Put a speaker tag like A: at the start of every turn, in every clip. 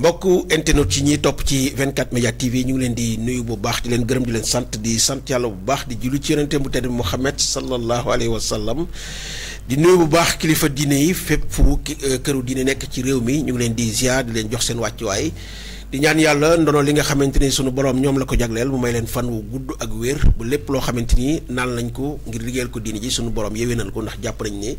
A: mbokku internet ci ñi topp ci 24 Média TV ñu ngi leen di nuyu bu baax di leen gërëm di leen sant yàlla bu baax di julli ci yonente bu tedd Muhammad sallallahu alayhi wa sallam di nuyu bu baax kilifa diine yi fépp fu këru diine nekk ci réew mi ñu ngi leen di ziar di leen jox seen wàccuwaay di ñaan yàlla ndono li nga xamante ni sunu borom ñoom la ko jagleel mu may leen fan wu gudd ak wér bu lépp loo xamante ni naan lañ ko ngir liggéeyal ko diine ji sunu borom yéwénal ko ndax jàpp nañ ne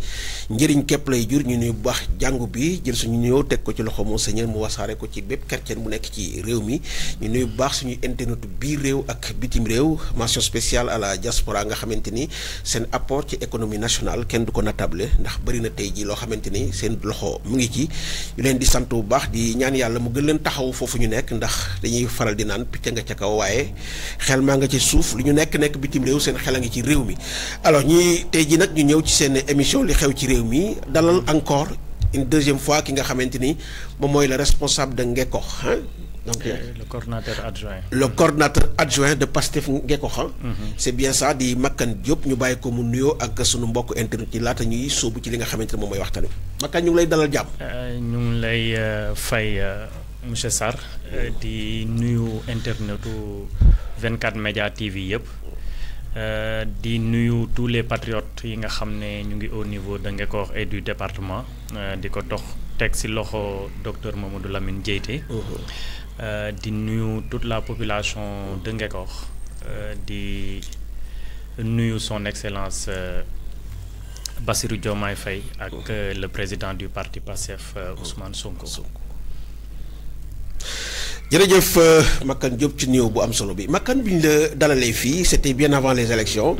A: njëriñ képp lay jur ñu nuyu bu baax jàngu bi jël suñu nuyoo teg ko ci loxo Monseigneur mu wasaare ko ci bépp chrétien bu nekk ci réew mi ñu nuyu bu baax suñu internet biir réew ak bitim réew mention spéciale à la diaspora nga xamante ni seen apport ci économie nationale kenn du ko natable ndax bëri na tey ji loo xamante ni seen loxo mu ngi ci ñu leen di sant bu baax di ñaan yàlla mu gën leen taxaw foofu ñu nekk ndax dañuy faral di naan picc nga ca kaw waaye xel maa nga ci suuf lu ñu nekk bitim réew seen xel a ngi ci réew mi alors ñi tey ji nag ñu ñëw ci seen émission li xew ci réew mi dalal encore une deuxième fois ki nga xamante ni moom mooy le responsable de Ngekokh donc
B: le coordonnateur adjoint.
A: le coordonnateur adjoint de Pastef Ngekokh c'est bien ça di Makane Diop ñu bàyyi ko mu nuyoo ak sunu mbokk internet yi laata ñuy sóobu ci li nga xamante ne moom mooy waxtaan wi Makane ñu ngi lay dalal jàmm.
B: ñu ngi lay fay monsieur Sarr di nuyu internetu 24 Média TV yëpp di nuyu tous les patriotes yi nga xam ne ñu ngi au niveau de Ngekokh et du département di ko dox teg ci loxo docteur Mamadou Lamine Diété di nuyu toute la population de Ngekokh di nuyu son excellence Bassirou Diomaye Faye ak le président du parti Pastef Ousmane Sonko.
A: jërëjëf Makane Diop ci néew bu am solo bi Makane bi ñu la dalalee fii c'était bien avant les élections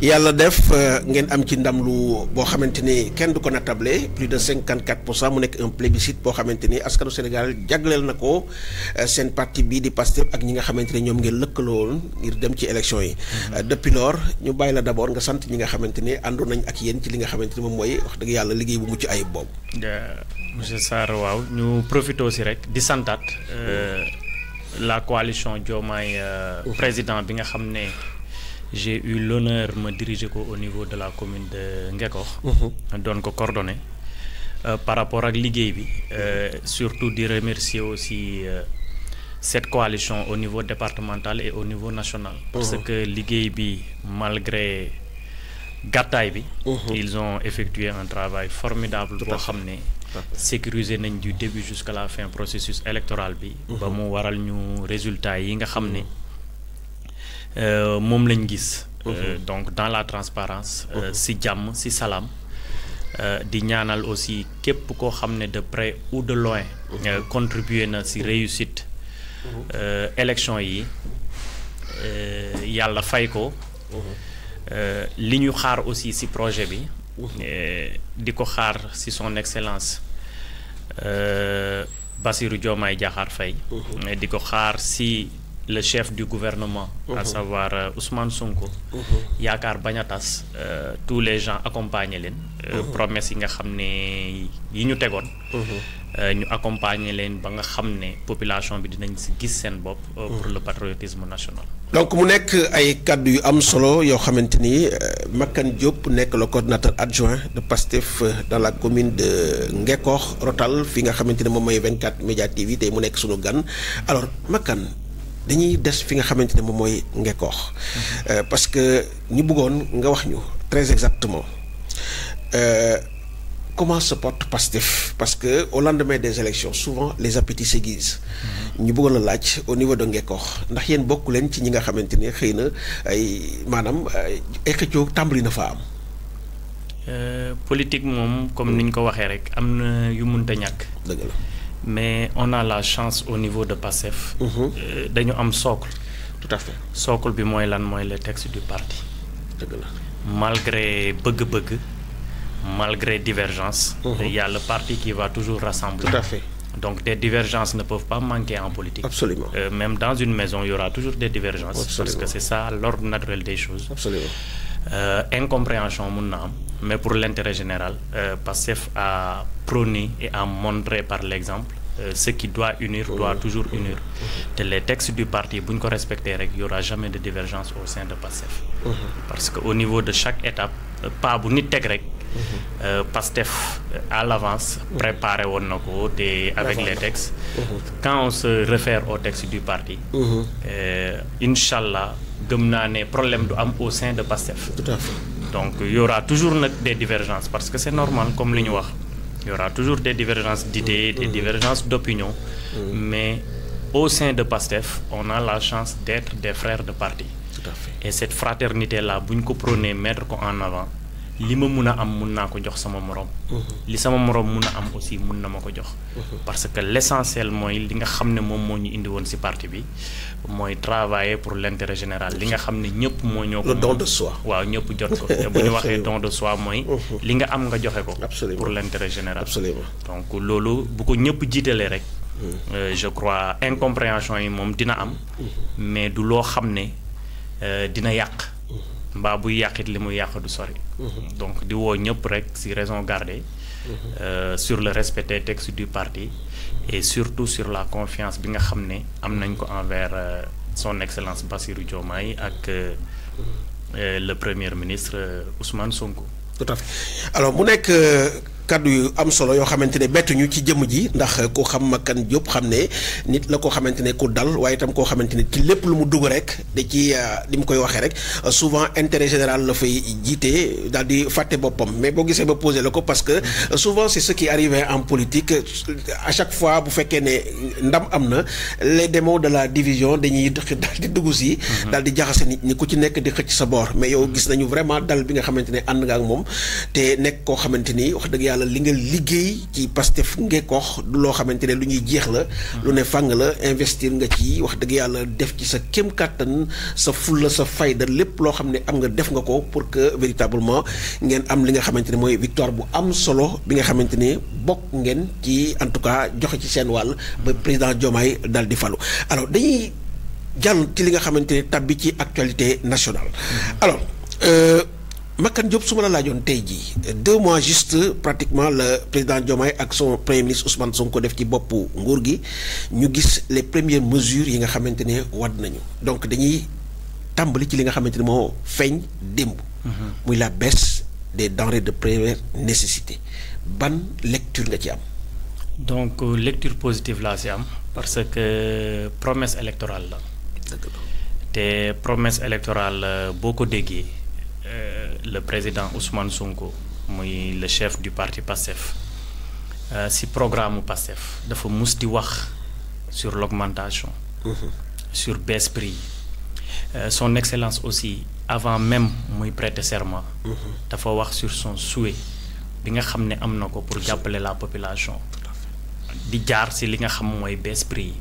A: yàlla def ngeen am ci ndam lu boo xamante ni kenn du ko natable plus de 54% mu nekk un plébiscite boo xamante ni askanu Sénégal jagleel na ko seen parti bii di Pastef ak ñi nga xamante ne ñoom ngeen lëkkaloon ngir dem ci élections yi depuis lors ñu bàyyi la d'abord nga sant ñi nga xamante ni àndoon nañ ak yéen ci li nga xamante ni moom mooy wax dëgg yàlla liggéey bu mucc ayib boobu.
B: monsieur Sarr waaw ñu profité aussi rek di santaat la coalition Diomaye président bi nga xam ne j'ai eu l'honneur me diriger ko au niveau de la commune de Ngekokh doon ko coordonné par rapport ak liggéey bi surtout di remercier aussi cette coalition au niveau départemental et au niveau national parce que liggéey bi malgré gàttaay bi ils ont effectué un travail formidable boo xam ne sécuriser nañ du début jusqu'à la fin processus électoral bi ba mu waral ñu résultats yi nga xam ne moom lañ gis donc dans la transparence ci jàmm ci salaam di ñaanal aussi képp koo xam ne de près ou de loin contribuer na ci réussite élection yi yàlla fay ko li ñu xaar aussi ci projet bi di ko xaar ci son excellence Bassirou Diomaye Diakhar Faye di ko xaar ci le chef du gouvernement à savoir Ousmane Sonko yaakaar bañ a tas tous les gens accompagner leen promesse yi nga xam ne yi ñu tegoon ñu accompagner leen ba nga xam ne population bi dinañ ci gis seen bopp pour le patriotisme national.
A: donc mu nekk ay kàddu yu am solo yoo xamante ni Makane Diop nekk le coordonnateur adjoint de Pastef dans la commune de Ngekokh Rotal fi nga xamante ne moom mooy 24 Média TV tey mu nekk sunu gan alors Makane dañuy des fi nga xamante ne moom mooy Ngekokh parce que ñu bëggoon nga wax ñu très exactement comment se porte Pastef parce que au lendemain des élections souvent les appétits s'aiguisent ñu bëggoon la laaj au niveau de Ngekokh ndax yéen bokku leen ci ñi nga xamante ni xëy na ay maanaam ay xëccoo tàmbali na fa am.
B: politique moom comme ni ñu ko waxee rek am na yu mënta ñàkk.
A: dëgg la.
B: mais on a la chance au niveau de Pastef dañu am socle.
A: tout à fait
B: socle bi mooy lan mooy le texte du parti.
A: dëgg la.
B: malgré bëgg-bëgg malgré divergence il y a le parti qui va toujours rassembler.
A: tout à fait.
B: donc des divergences ne peuvent pas manquer en politique.
A: Absolument.
B: Même dans une maison il y aura toujours des divergences.
A: Absolument.
B: Parce que c'est ça l'ordre naturel des choses.
A: Absolument.
B: Incompréhension mun na am mais pour l'intérêt général Pastef a prôné et a montré par l'exemple ce qui doit unir doit toujours unir te les textes du parti bu ñu ko respecté rek y aura jamais de divergence au sein de Pastef parce que au niveau de chaque étape pas bu nit teg rek Pastef à l'avance préparé woon na ko te avec les textes. Quand on se réfère au texte du parti. Incha allah gëm naa ne problème du am au sein de Pastef.
A: Tout à fait.
B: Donc il y aura toujours nag des divergences parce que c'est normal comme li ñu wax. Il y aura toujours des divergences d'idées, des divergences d'opinion, mais au sein de PASTEF, on a la chance d'être des frères de parti.
A: Tout à fait.
B: Et cette fraternité-là, si on prône mettre en avant, li ma mun a am mun naa ko jox sama morom. Li sama morom mun a am aussi mun na ma ko jox. Parce que l'essentiel mooy li nga xam ne moom moo ñu indi woon ci parti bi mooy travailler pour l'intérêt général li nga xam ne ñëpp moo ñoo ko.
A: Le don de soi.
B: waaw ñëpp jot ko te bu ñu waxee don de soi mooy. li nga am nga joxe ko.
A: Absolument.
B: Pour l'intérêt général.
A: Absolument.
B: Donc loolu bu ko ñëpp jiitalee rek. Je crois incompréhension yi moom dina am. Mais du loo xam ne dina yàq. mbaa buy yàqit li muy yàq du sori. Donc di woo ñëpp rek ci raison garder. Sur le respect des textes du parti et surtout sur la confiance bi nga xam ne am nañ ko envers son excellence Bassirou Diomaye ak le premier ministre Ousmane Sonko.
A: Tout à fait. Alors mu nekk kaddu yu am solo yoo xamante ne bettuñu ci jëmm ji ndax ku xam Makan Diop xam ne nit la koo xamante ne ku dal waaye itam koo xamante ne ci lépp lu mu dugg rek da ci li mu koy waxee rek souvent intérêt général la fay jiite daal di fàtte boppam mais boo gisee ba posé la ko parce que souvent c'est ce qui arrive en politique à chaque fois bu fekkee ne ndam am na les démons de la division dañuy daal di dugg si. daal di jaxase nit ñi ku ci nekk di xëcc sa boor mais yow gis nañu vraiment dal bi nga xamante ne ànd nga ak moom te nekk koo xamante ni wax dëgg yàlla li nga liggéey ci Pastef Ngeekoox du loo xamante ne lu ñuy jeex la. lu ne fàng la investir nga ci wax dëgg yàlla def ci sa kéem kàttan sa fulla sa fayda lépp loo xam ne am nga def nga ko pour que véritablement ngeen am li nga xamante ne mooy victoire bu am solo bi nga xamante ne bokk ngeen ci en tout cas joxe ci seen wàll ba président Diomaye dal di falu. Alors dañuy jàll ci li nga xamante ne tabbi ci actualité nationale. Alors. Makan Diop su ma la laajoon tey jii 2 mois juste pratiquement le président Diomaye ak son premier ministre Ousmane Sonko def ci boppu nguur gi ñu gis les premières mesures yi nga xamante ne wadd nañu donc dañuy tàmbali ci li nga xamante ne moo feeñ démb. muy la baisse des denrées de première nécessité ban lecture nga ci am.
B: Donc lecture positive laa ci am parce que promesse électorale la.
A: dëgg la
B: te promesse électorale boo ko déggee. Le président Ousmane Sonko muy le chef du parti PASTEF ci programme PASTEF dafa mus di wax sur l'augmentation sur baisse prix son excellence aussi avant même muy prêter serment dafa wax sur son souhait bi nga xam ne am na ko pour jàppale la population di jaar ci li nga xam mooy baisse prix yi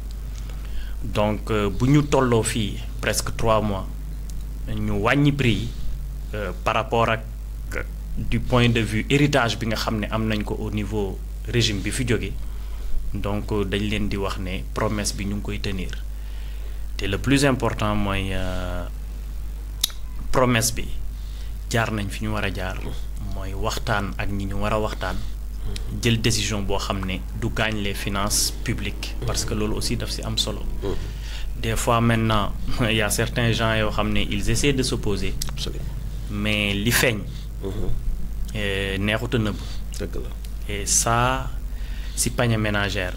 B: donc bu ñu tolloo fii presque 3 mois ñu wàññi prix yi par rapport ak du point de vue héritage bi nga xam ne am nañ ko au niveau régime bi fi jóge donc dañ leen di wax ne promesse bi ñu ngi koy tenir te le plus important mooy promesse bi jaar nañ fi ñu war a jaar mooy waxtaan ak ñi ñu war a waxtaan jël décision boo xam ne du gaañ les finances publiques parce que loolu aussi daf ci am solo. Des fois maintenant il y a certains gens yoo xam ne ils essaient de s'opposer.
A: Absolument.
B: Mais li feeñ neexut a nëbb.
A: dëgg la
B: et ça ci panier ménagère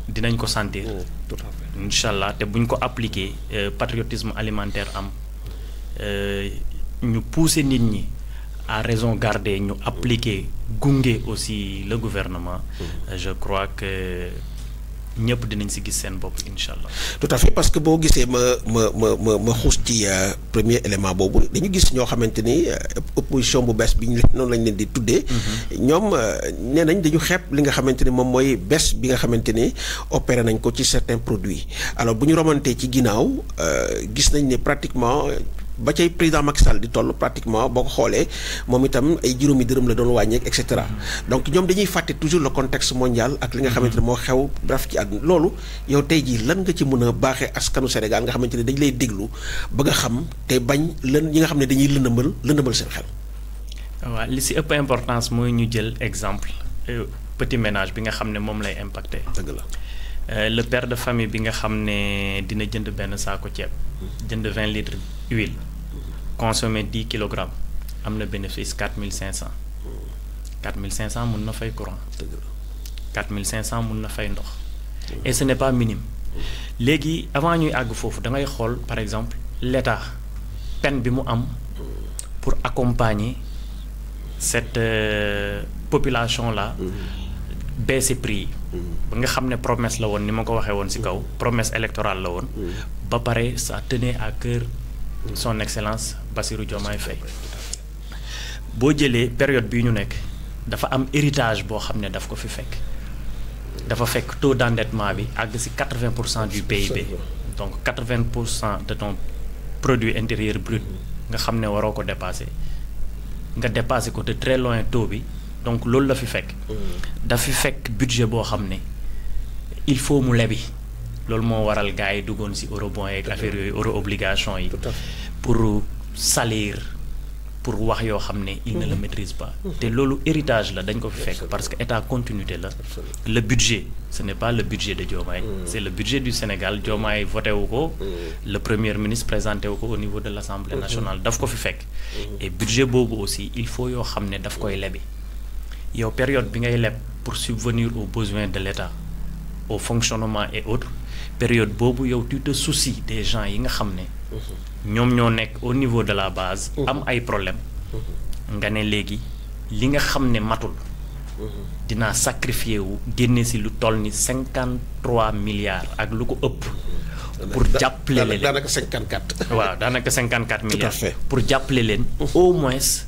B: dinañ ko sentir.
A: tout à fait.
B: Incha allah te buñ ko appliquer patriotisme alimentaire am ñu pousser nit ñi à raison garder ñu appliquer gunge aussi le gouvernement. Je crois que ñëpp dinañ ci gis seen bopp incha allah.
A: tout à fait parce que boo gisee ma xuus ci premier élément boobu dañu gis ñoo xamante ni opposition bu bees bi ñu noonu lañ leen di tuddee. ñoom nee nañ dañu xeeb li nga xamante ni moom mooy baisse bi nga xamante ni opéré nañ ko ci certains produits alors bu ñu romantee ci ginnaaw gis nañ ne pratiquement. ba cay président Macky Sall di toll pratiquement boo ko xoolee moom itam ay juróomi dërëm la doon wàññeek et cetera donc ñoom dañuy fàtte toujours le contexte mondial ak li nga xamante ne moo xew bref ci àdduna loolu yow tey jii lan nga ci mën a baaxee askanu Sénégal nga xamante ne dañ lay déglu ba nga xam te bañ lën ñi nga xam ne dañuy lëndëmal seen xel.
B: waaw li ci ëpp importance mooy ñu jël exemple petit ménage bi nga xam ne moom lay impacter.
A: dëgg la.
B: Le père de famille bi nga xam ne dina jënd benn saako ceeb jënd 20 litres huile consommer 10 kilogrammes am na bénéfice 4500 4500 mun na fay courant. 4500 mun na fay ndox. et ce n'est pas minime. léegi avant ñuy àgg foofu da ngay xool par exemple l'État peine bi mu am pour accompagner cette population là. baisser prix yi. ba nga xam ne promesse la woon ni ma ko waxee woon ci kaw promesse électorale la woon. ba pare ça tenait à cœur son excellence Bassirou Diomaye Faye. boo jëlee période bii ñu nekk dafa am héritage boo xam ne daf ko fi fekk. dafa fekk taux d'endettement bi àgg ci 80% du PIB. donc 80% de ton produit intérieur brut nga xam ne waroo ko dépasser nga dépasser ko de très loin taux bi. donc loolu la fi fekk. dafi fekk budget boo xam ne il faut mu lebi loolu moo waral gars yi duggoon ci eurobond yeeg affaire yooyu euro obligation yi. pour salir pour wax yoo xam ne il ne le maîtrise pas. te loolu héritage la dañ ko fi fekk parce que état continuité la. le budget ce n'est pas le budget de Diomaye. c'est le budget du Sénégal Diomaye voté wu ko. le premier ministre présenté wu ko au niveau de l'Assemblée nationale daf ko fi fekk. et budget boobu aussi il faut yoo xam ne daf koy lebi. yow période bi ngay leb pour subvenir aux besoins de l'État au fonctionnement et autres période boobu yow tu te soucies des gens yi nga xam ne ñoom ñoo nekk au niveau de la base am ay problème nga ne léegi li nga xam ne matul dinaa sacrifier wu génne ci lu toll ni 53 milliards ak lu ko ëpp pour jàppale leen
A: daanaka 54
B: waaw daanaka 54 milliards
A: fait.
B: pour jàppale leen au moins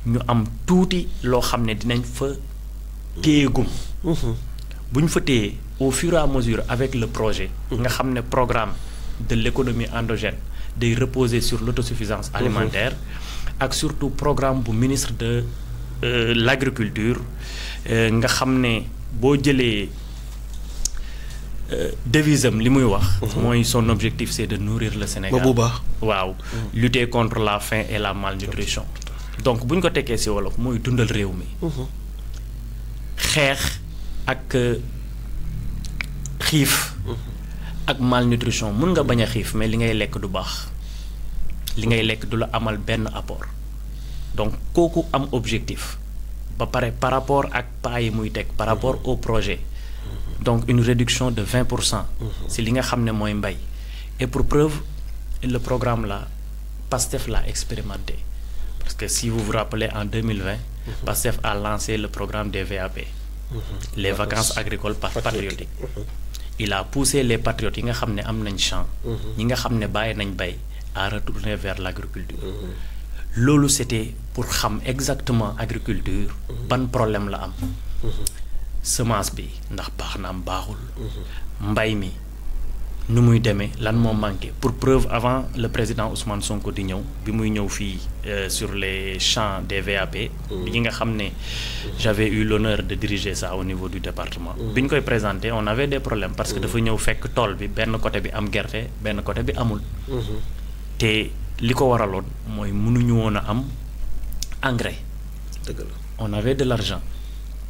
B: ñu am tuuti loo xam ne dinañ fa téyegum bu ñu fa téye au fur et à mesure avec le projet nga xam ne programme de l'économie endogène day reposer sur l'autosuffisance alimentaire ak surtout programme bu ministre de l'agriculture nga xam ne boo jëlee devise am li muy wax mooy son objectif c'est de nourrir le Sénégal waaw lutter contre la faim et la malnutrition donc bu ñu ko tekkee ci wolof mooy dundal réew mi xeex ak xiif ak malnutrition mun nga bañ a xiif mais li ngay lekk du baax li ngay lekk du la amal benn apport donc kooku am objectif ba pare par rapport ak pas yi muy teg par rapport au projet donc une réduction de 20% ci li nga xam ne mooy mbay et pour preuve le programme là PASTEF l'a expérimenté. Parce que si vous vous rappelez, en 2020, PASTEF a lancé le programme des VAP, les vacances agricoles patriotiques. Il a poussé les patriotes yi nga xam ne am nañ champ, ñi nga xam ne bàyyi nañ bay, à retourner vers l'agriculture. Loolu c'était pour xam exactement agriculture ban problème la am. Semence bi ndax baax na am baaxul. Mbay mi nu muy demee lan moo manqué pour preuve avant le président Ousmane Sonko di ñëw bi muy ñëw fii sur les champs des VAP yi nga xam ne j'avais eu l'honneur de diriger ça au niveau du département bi ñu koy présenter on avait des problèmes parce que dafa ñëw fekk tool bi benn côté bi am gerte benn côté bi amul te li ko waraloon mooy mënuñu woon a am engrais on avait de l'argent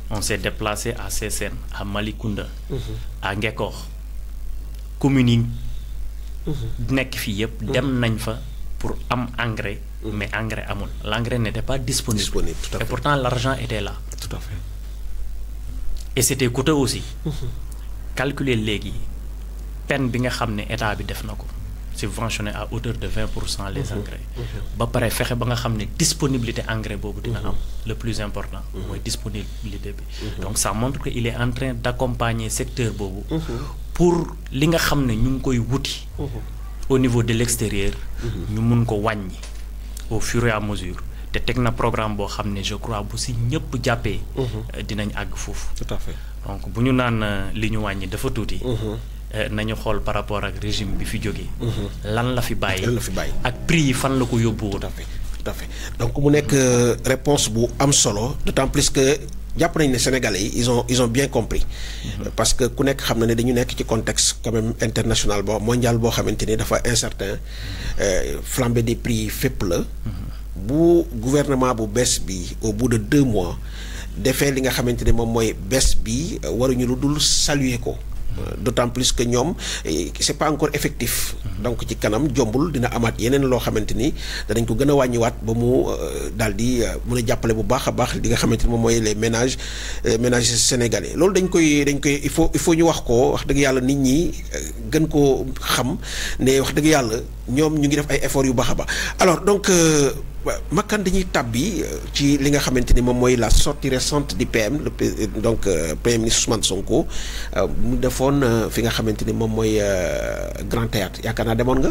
B: on s'est déplacé à Sessène à Malicounda à Ngekoox communes yi nekk fii yëpp dem nañ fa pour am engrais mais engrais amul l'engrais n'était pas disponible et pourtant l'argent était là
A: tout à fait
B: et c'était coûteux aussi calculer léegi peine bi nga xam ne état bi def na ko subventionné à hauteur de 20% les engrais ba pare fexe ba nga xam ne disponibilité engrais boobu dina am le plus important mooy disponibilité bi donc ça montre que il est en train d'accompagner secteur boobu pour li nga xam ne ñu ngi koy wuti au niveau de l'extérieur ñu mun ko wàññi au fur et à mesure te teg na programme boo xam ne je crois bu si ñëpp jàppee dinañ àgg foofu
A: tout à fait
B: donc bu ñu naan li ñu wàññi dafa tuuti nañu xool par rapport ak régime bi fi jógee lan la fi bàyyi ak prix yi fan la ko yóbbu
A: tout à fait donc mu nekk réponse bu am solo d'autant plus que jàpp nañ ne Sénégalais yi ils ont bien compris parce que ku nekk xam na ne dañu nekk ci contexte quand même international mondial boo xamante ni dafa incertain flambée des prix fépp la bu gouvernement bu bees bi au bout de 2 mois defee li nga xamante ne moom mooy bees bi waruñu lu dul saluer ko d'autant plus que ñoom c'est pas encore effectif. donc ci kanam jombul dina amaat yeneen loo xamante ni danañ ko gën a wàññiwaat ba mu daal di mën a jàppale bu baax a baax li nga xamante ni moom mooy les ménages sénégalais loolu dañ koy il faut ñu wax ko wax dëgg yàlla nit ñi gën koo xam ne wax dëgg yàlla ñoom ñu ngi def ay efforts yu baax a baax alors donc Makan dañuy tàbbi ci li nga xamante ni moom mooy la sortie récente du PM donc Premier ministre Ousmane Sonko mu defoon fi nga xamante ni moom mooy Grand Théâtre yaakaar naa demoon nga.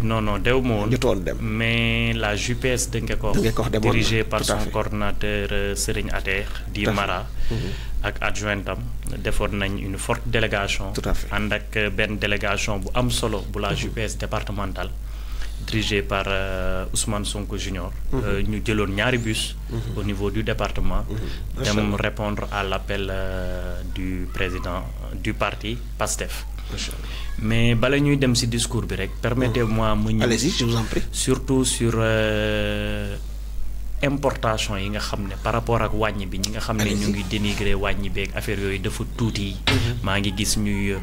B: non dew ma woon.
A: jotoon dem
B: mais la JPS de Ngekoox dirigée par son coordonnateur Serigne Ater di Mara. ak adjointam defoon nañ une forte délégation.
A: tout à fait
B: ànd ak benn délégation bu am solo bu la JPS départementale. dirigé par Ousmane Sonko Junior. ñu jëloon ñaari bus. au niveau du département. dem répondre à l'appel du président du parti PASTEF. mais bala ñuy dem ci discours bi rek. permettez-moi mu ñëw.
A: allez-y, je vous en prie.
B: surtout sur importation yi nga xam ne par rapport ak wàññi bi ñi nga xam ne ñu ngi dénigrer wàññi beeg affaire yooyu dafa tuuti. maa ngi gis ñuy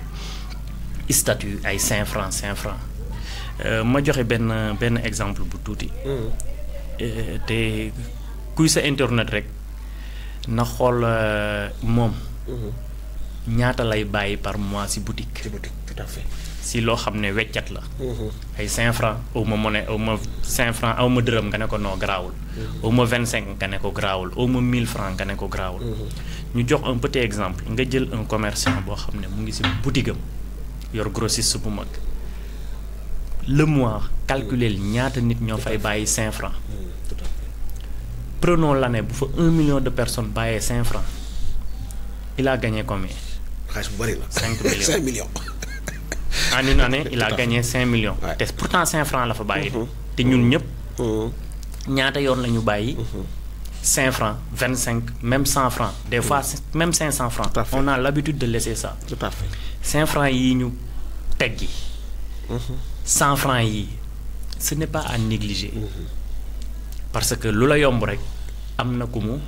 B: statut ay 5 francs. ma joxe benn exemple bu tuuti. te kuy sa internet rek na xool moom. ñaata lay bàyyi par mois ci boutique.
A: ci boutique tout à fait.
B: ci loo xam ne weccat la. ay 5 francs aw ma monnaie aw ma 5 francs aw ma dërëm nga ne ko noo garaawul. aw ma 25 nga ne ko garaawul aw ma 1000 francs nga ne ko garaawul. ñu jox un petit exemple nga jël un commerçant boo xam ne mu ngi ci boutique am yor grossiste bu mag. le mois calculer ñaata nit ñoo fay bàyyi 5 francs. prenons l'année bu fa 1 million de personnes bàyyee 5 francs il a gagné combien?
A: xaalis bu bari la
B: 5 millions
A: 5 millions.
B: en une année il a gagné 5 millions. te pourtant 5 francs la fa bàyyi. te ñun ñëpp. ñaata yoon la ñu bàyyi. 5 francs 25 même 100 francs des fois même 500 francs. on a l'habitude de laisser ça.
A: tout à fait
B: 5 francs yi ñu teggi. 100 francs yi ce n'est pas à négliger. parce que lu la yomb rek am na ku mu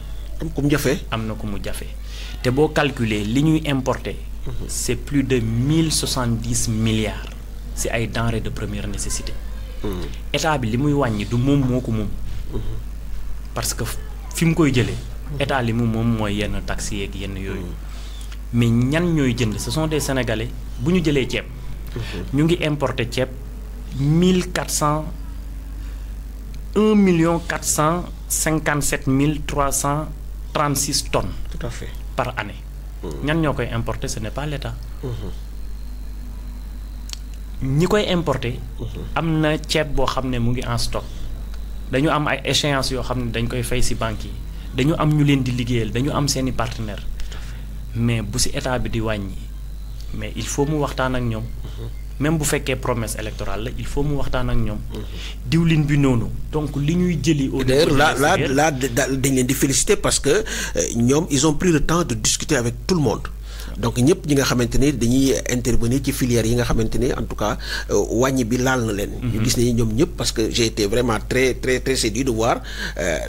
A: jafe.
B: am na ku mu jafe te boo calculer li ñuy importer. c'est plus de 1070 milliards ci ay denrées de première nécessité. état bi li muy wàññi du moom moo ko moom. parce que fi mu koy jëlee. état li mu moom mooy yenn taxes yeeg yenn yooyu. mais ñan ñooy jënd ce sont des sénégalais bu ñu jëlee ceeb. ñu ngi importer ceeb 1,457,336 tonnes.
A: tout à fait
B: par année. ñan ñoo koy importer ce n'est pas l'État. ñi koy importer. am na ceeb boo xam ne mu ngi en stock. dañu am ay échéances yoo xam ne dañ koy fay ci banques yi dañu am ñu leen di liggéeyal dañu am seeni partenaires mais bu ci état bi di wàññi mais il faut mu waxtaan ak ñoom. même bu fekkee promesse électorale la il faut mu waxtaan ak ñoom. diwlin bi noonu donc li ñuy jëli. au
A: d'ailleurs là dañ leen di féliciter parce que ñoom ils ont pris le temps de discuter avec tout le monde. donc ñëpp ñi nga xamante ni dañuy intervenir ci filière yi nga xamante ni en tout cas wàññi bi laal na leen. ñu gis ne ñoom ñëpp parce que j'ai été vraiment très très très séduit de voir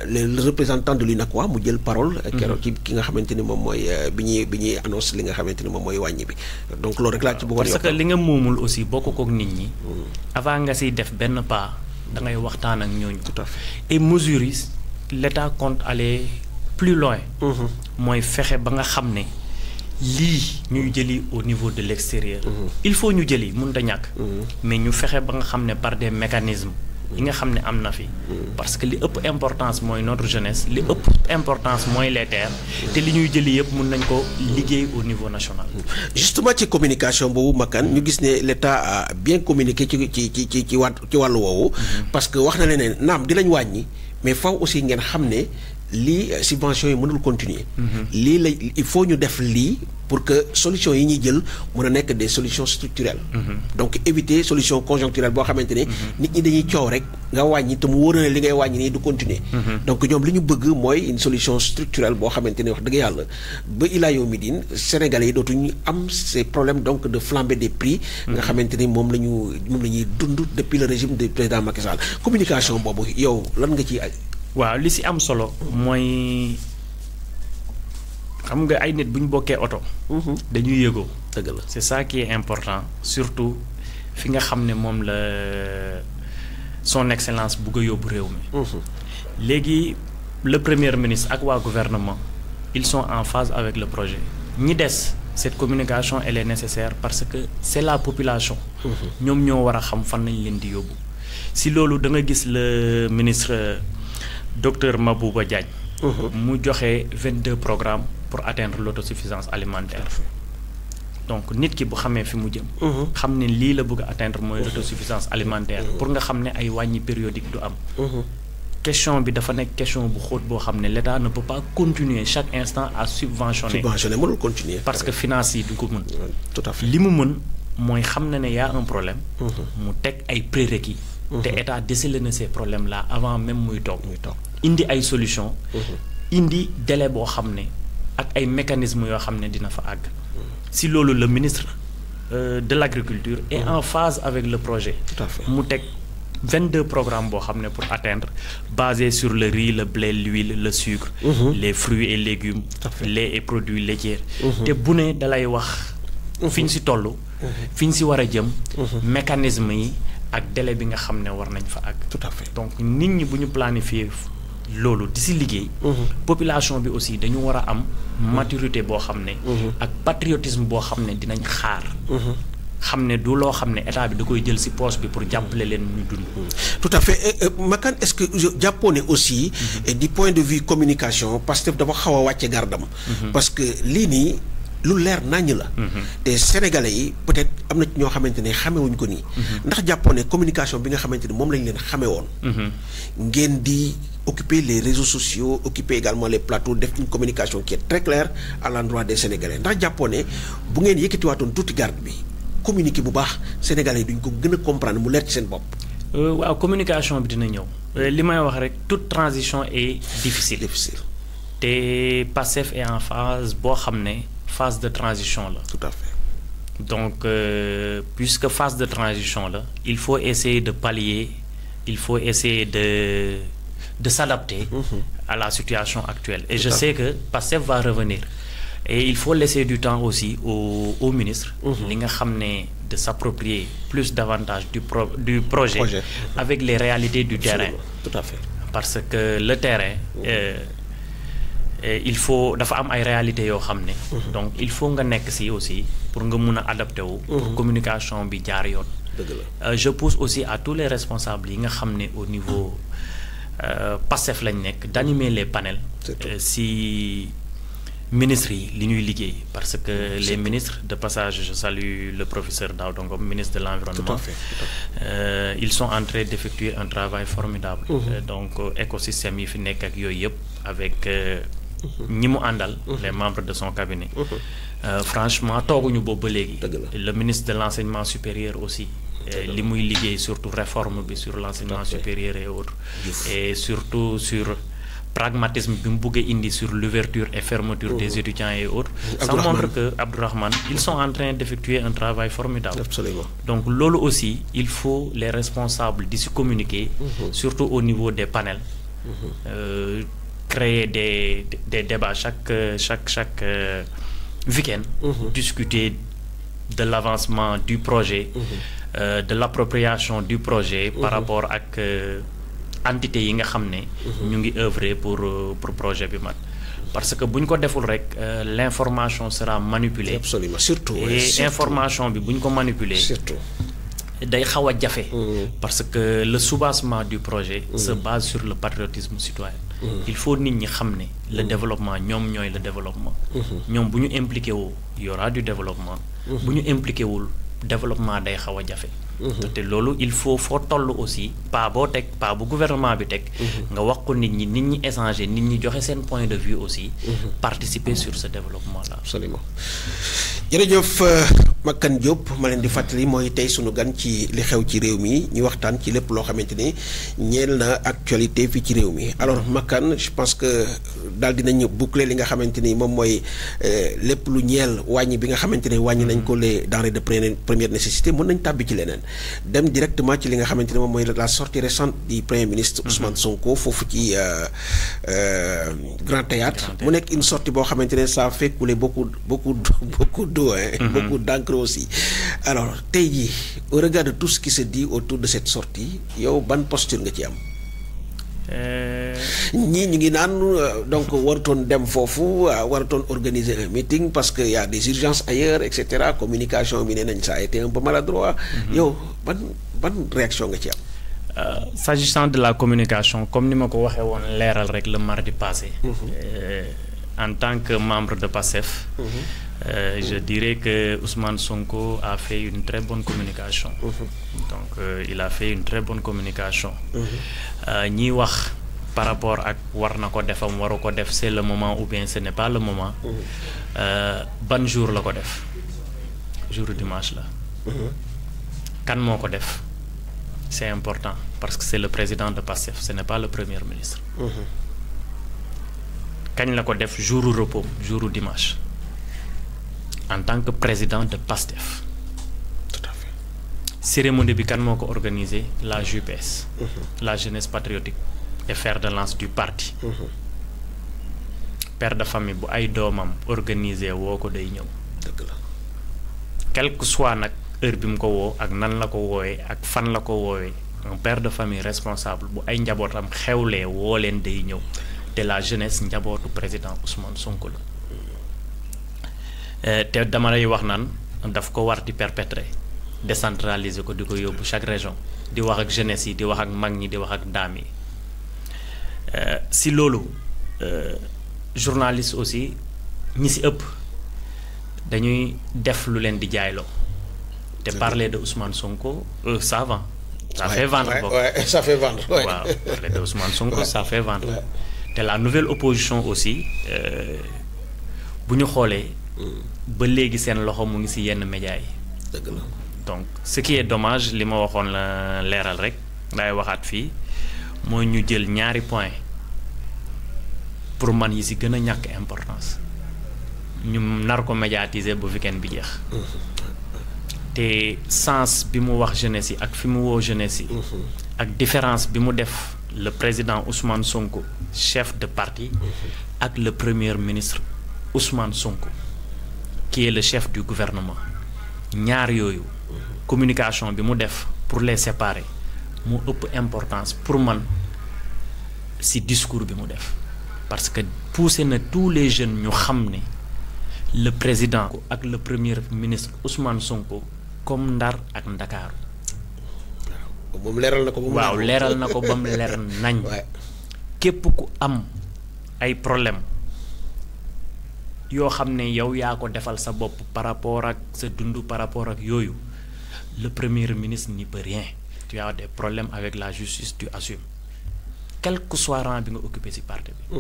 A: le représentant de l'UNACOIS mu jël parole. keroog ci ki nga xamante ni moom mooy bi ñuy annonce li nga xamante ni moom mooy wàññi bi donc loolu rek laa ci bëggoon
B: parce que li nga moomul aussi bokk kook nit ñi. avant nga siy def benn pas da ngay waxtaan ak ñooñu.
A: tout à fait
B: et mesures yi l'État compte aller plus loin. mooy fexe ba nga xam ne. lii ñuy jëli au niveau de l'extérieur. il faut ñu jëli mënut a ñàkk. mais ñu fexe ba nga xam ne par des mécanismes. yi nga xam ne am na fi. parce que li ëpp importance mooy notre jeunesse li ëpp importance mooy les terres te li ñuy jëli yëpp mën nañ ko liggéey au niveau national.
A: justement ci communication boobu Makan ñu gis ne l'État a bien communiqué ci wàllu woowu. parce que wax na leen ne naam di lañ wàññi mais faw aussi ngeen xam ne. lii subventions yi mënul continuer. lii la il faut ñu def lii pour que solutions yi ñuy jël mën a nekk des solutions structurelles. donc éviter solution conjoncturelle boo xamante ne. nit ñi dañuy coow rek nga wàññi te mu wóor na li ngay wàññi nii du continuer. donc ñoom li ñu bëgg mooy une solution structurelle boo xamante ne wax dëgg yàlla ba ilaa yow mi diin Sénégalais yi dootuñu am ces problèmes donc de flambée des prix. nga xamante ni moom la ñuy dund depuis le régime du président Macky Sall communication boobu yow lan nga ciy.
B: waaw li ci am solo mooy xam nga ay nit bu ñu bokkee oto. dañuy yëgoo.
A: dëgg la
B: c'est ça qui est important surtout fi nga xam ne moom la son excellence bugg a yóbbu réew mi. léegi le premier ministre ak waa gouvernement ils sont en phase avec le projet ñi des cette communication elle est nécessaire parce que c'est la population. ñoom ñoo war a xam fan nañ leen di yóbbu. si loolu da nga gis le ministre docteur Mabouba Diagne. mu joxe 22 programmes pour atteindre l'autosuffisance alimentaire. donc nit ki bu xamee fi mu jëm. xam ne lii la bëgg a atteindre mooy autosuffisance alimentaire. pour nga xam ne ay wàññi périodique du am. question bi dafa nekk question bu xóot boo xam ne l'État ne peut pas continuer chaque instant à subventionner.
A: subventionner mënul continuer.
B: parce que finance yi du ko mën.
A: tout à fait
B: li mu mën mooy xam na ne y a un problème. mu teg ay prérequis. te État décelé na ces problèmes là avant même muy toog. indi ay solutions. indi délai boo xam ne ak ay mécanismes yoo xam ne dina fa àgg. si loolu le ministre de l'agriculture est en phase avec le projet.
A: tout à fait
B: mu teg 22 programmes boo xam ne pour atteindre basé sur le riz le blé l'huile le sucre. les fruits et légumes. lait et produits laitiers. te bu ne dalay wax. fi ñu si toll. fi ñu si war a jëm. mécanisme yi ak délai bi nga xam ne war nañ fa àgg.
A: tout à fait
B: donc nit ñi bu ñu planifier loolu di si liggéey. population bi aussi dañu war a am maturité boo xam ne. ak patriotisme boo xam ne dinañ xaar. xam ne du loo xam ne état bi da koy jël si poche bi pour jàppale leen ñu dund.
A: tout à fait Makane est-ce que jàppoo ne aussi. du point de vue communication Pastef dafa xaw a wàcce gardam. parce que lii nii lu leer naññ la. te sénégalais yi peut-être am na ñoo xamante ne xamewuñ ko nii. ndax jàppoo ne communication bi nga xamante ne moom lañ leen xame woon. ngeen di occuper les réseaux sociaux occuper également les plateaux def une communication qui est très claire à l'endroit des sénégalais ndax jàppoo ne bu ngeen yëkkatiwaatoon tuuti garde bi. communiquer bu baax sénégalais yi duñ ko gën a comprendre mu leer ci seen bopp.
B: waaw communication bi dina ñëw. li may wax rek toute transition est difficile. te Pastef est en phase boo xam ne phase de transition la.
A: tout à fait.
B: donc puisque phase de transition la il faut essayer de pallier il faut essayer de s'adapter à la situation actuelle. et je sais que Pastef va revenir. et il faut laisser du temps aussi au ministre. li nga xam ne de s'approprier plus davantage du projet. avec les réalités du terrain.
A: tout à fait
B: parce que le terrain. il faut dafa am ay réalités yoo xam ne. donc il faut nga nekk ci aussi pour nga mun a adapté wu. pour communication bi jaar yoon.
A: dëgg la
B: je pousse aussi à tous les responsables yi nga xam ne au niveau Pastef lañ nekk d'animer les panels. si ministres yi li ñuy liggéey parce que les ministres de passage je salue le professeur Daouda Ngom ministre de l'environnement.
A: tout à fait.
B: Ils sont en train d'effectuer un travail formidable. donc écosystème yi fi nekk ak yooyu yëpp avec ñi mu àndal. les membres de son cabinet. franchement tooguñu boobu ba léegi. le ministre de l'enseignement supérieur aussi. li muy liggéey surtout réforme bi sur l'enseignement supérieur et autres. et surtout sur pragmatisme bi mu bëggee indi sur l'ouverture et fermeture des étudiants et autres. ça montre que Abdourahmane ils sont en train d'effectuer un travail formidable.
A: Absolument.
B: donc loolu aussi il faut les responsables di si communiquer. surtout au niveau des panels. créer des débats chaque week-end. discuter de l'avancement du projet. de l'appropriation du projet. par rapport ak entité yi nga xam ne. ñu ngi œuvrer pour projet bi mat. parce que bu ñu ko deful rek l'information sera manipulée.
A: absolument surtout.
B: et information bi bu ñu ko manipuler.
A: surtout.
B: day xaw a jafe. parce que le soubassement du projet. se base sur le patriotisme citoyen. il faut nit ñi xam ne. le développement ñoom ñooy le développement. ñoom bu ñu impliqué woo y aura du développement. bu ñu impliqué wul développement day xaw a jafe. te loolu il faut foo toll aussi pas boo teg pas bu gouvernement bi teg. nga wax ko nit ñi échanger nit ñi joxe seen point de vue aussi. participer sur ce développement là.
A: absolument jërëjëf Makan Diop ma leen di fàttali mooy tey sunu gan ci li xew ci réew mi ñu waxtaan ci lépp loo xamante ni ñeel na actualité fii ci réew mi alors Makan je pense que daal dinañu boucler li nga xamante ni moom mooy lépp lu ñeel wàññi bi nga xamante ni wàññi nañ ko les denrées de première nécessité mën nañ tàbbi ci leneen dem directement ci li nga xamante ni moom mooy la sortie récente du premier ministre Ousmane Sonko foofu ci Grand Théâtre mu nekk une sortie boo xamante ne ça fait couler beaucoup d'eau beaucoup d'encre aussi alors tey jii au regard de tout ce qui se dit autour de cette sortie yow ban posture nga ci am ñii ñu ngi naan donc warutoon dem foofu warutoon organiser un meeting parce que y a des urgences ailleurs et cetera communication bi nee nañ ça a été un peu maladroit yow ban réaction nga ci am
B: s'agissant de la communication comme ni ma ko waxee woon leeral rek le mardi passé en tant que membre de PASTEF je dirais que Ousmane Sonko a fait une très bonne communication. Donc il a fait une très bonne communication. ñiy wax par rapport ak war na ko defam waru ko def c'est le moment ou bien ce n'est pas le moment. ban jour la ko def jour dimanche la. kan moo ko def c'est important parce que c'est le président de PASTEF ce n'est pas le premier ministre. kañ la ko def jouru repos jouru dimanche. en tant que président de PASTEF.
A: Tout à fait.
B: Cérémonie bi kan moo ko organisé la JPS. La jeunesse patriotique et fer de lance du parti. Père de famille bu ay doomam organisé woo ko day ñëw.
A: dëgg la.
B: quel que soit nag heure bi mu ko woo ak nan la ko woowee ak fan la ko woowee un père de famille responsable bu ay njabootam xewlee woo leen day ñëw te la jeunesse njabootu président Ousmane Sonko la. te dama lay wax naan daf ko war di perpétrer décentraliser ko di ko yóbbu chaque région di wax ak jeunesse yi di wax ak mag ñi di wax ak daam yi si loolu journaliste aussi ñi si ëpp dañuy def lu leen di jaayloo te parler de Ousmane Sonko ça vend. ça fait vendre
A: ça fait vendre.
B: waaw parler de Ousmane Sonko ça fait vendre. te la nouvelle opposition aussi bu ñu xoolee. ba léegi seen loxo mu ngi ci yenn médias yi.
A: dëgg la.
B: donc ce qui est dommage li ma waxoon la leeral rek laay waxaat fii mooy ñu jël ñaari point pour man yi ci gën a ñàkk importance ñu nar ko médiatiser ba weekend bi jeex. te sens bi mu wax jeunesse yi ak fi mu woo jeunesse yi. ak différence bi mu def le président Ousmane Sonko chef de parti. ak le premier ministre Ousmane Sonko. qui est le chef du gouvernement ñaar yooyu communication bi mu def pour les séparer mu ëpp importance pour man ci discours bi mu def parce que poussé na tous les jeunes ñu xam ne le président ak le premier ministre Ousmane Sonko comme Ndar ak Ndakaaru.
A: moom leeral na ko.
B: waaw leeral na ko ba mu leer nañ. képp ku am ay problème yoo xam ne yow yaa ko defal sa bopp par rapport ak sa dund par rapport ak yooyu le premier ministre n'y peut rien tu as des problèmes avec la justice tu assumes quel que soit rang bi nga occupé ci parti bi.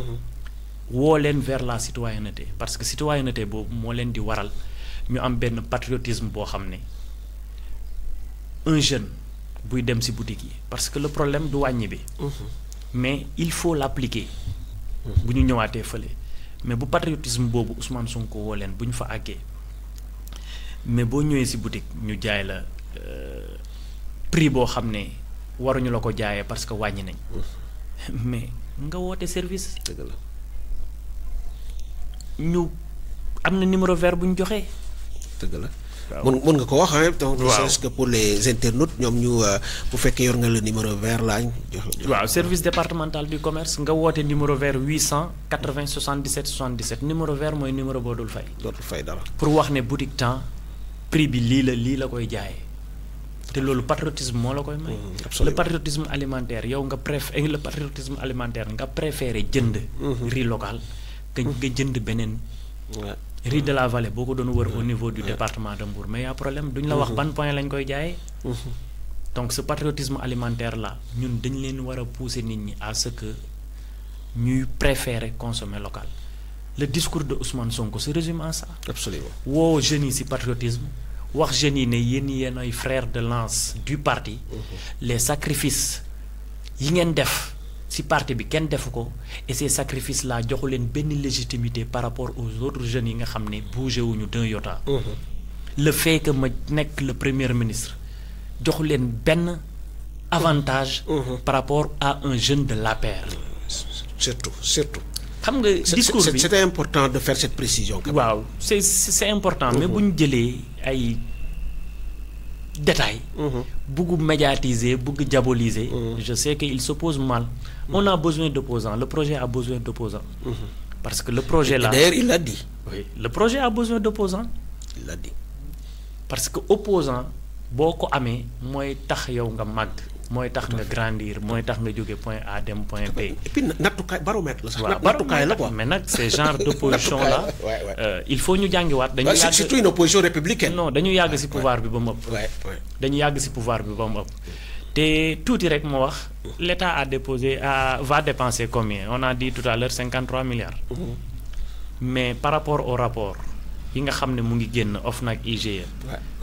B: woo leen vers la citoyenneté parce que citoyenneté boobu moo leen di waral ñu am benn patriotisme boo xam ne un jeune buy dem ci boutique yi parce que le problème du wàññi bi. mais il faut l'appliquer. bu ñu ñëwaatee fële. mais bu patriotisme boobu Ousmane Sonko woo leen bu ñu fa àggee mais boo ñëwee ci boutique ñu jaay la prix boo xam ne waruñu la ko jaayee parce que wàññi nañ mais nga woote service.
A: dëgg la.
B: ñu am na numéro vert bu ñu joxee.
A: dëgg la. mën nga ko wax hein donc c'est que pour les internautes ñoom ñu bu fekkee yor nga le numéro vert laañ jox
B: waaw service départemental du commerce nga woote numéro vert 880 77 77 numéro vert mooy numéro boo dul fay.
A: dootul fay dara.
B: pour wax ne boutique temps prix bi lii la koy jaayee te loolu patriotisme moo la koy may. le patriotisme alimentaire yow nga le patriotisme alimentaire nga préféré jënd. riz local nga jënd beneen. riz de la vallée boo ko doon wër au niveau du département de Mbour mais y a problème duñ la wax ban point lañ koy jaayee. donc ce patriotisme alimentaire là ñun dañ leen war a pousser nit ñi à ce que ñuy préférer consommer local. le discours de Ousmane Sonko se résume en ça.
A: absolument
B: woo jeunes yi ci patriotisme wax jeunes yi ne yéen ay frères de lance du parti les sacrifices yi ngeen def ci parti bi kenn defu ko et ces sacrifices là joxu leen benn légitimité par rapport aux autres jeunes yi nga xam ne bougé wuñu d'un iota. Le fait que ma nekk le premier ministre joxu leen benn avantage par rapport à un jeune de l'APR.
A: surtout
B: xam nga discours bi
A: c'était important de faire cette précision.
B: waaw c'est important mais bu ñu jëlee ay détails. bugg médiatiser bugg diaboliser. je sais que il s'oppose mal. on a besoin d'opposants, le projet a besoin d'opposants. Parce que le projet là.
A: D'ailleurs il l'a dit.
B: Oui, le projet a besoin d'opposants.
A: Il l'a dit.
B: Parce que opposant boo ko amee mooy tax yow nga màgg. mooy tax nga grandir mooy tax nga jóge point A dem point B.
A: et puis nattukaay baromètre la sax.
B: waaw
A: nattukaay la quoi.
B: mais nag ces genre d'opposition là. il faut ñu jàngiwaat. dañu yàgg
A: surtout une opposition républicaine.
B: non dañu yàgg ci pouvoir bi ba mu ëpp. dañu yàgg ci pouvoir bi ba mu ëpp. te tuuti rek moo wax. l'État a déposé va dépenser combien on a dit tout à l'heure 53 milliards. mais par rapport au rapport yi nga xam ne mu ngi génn OFNAC IGE.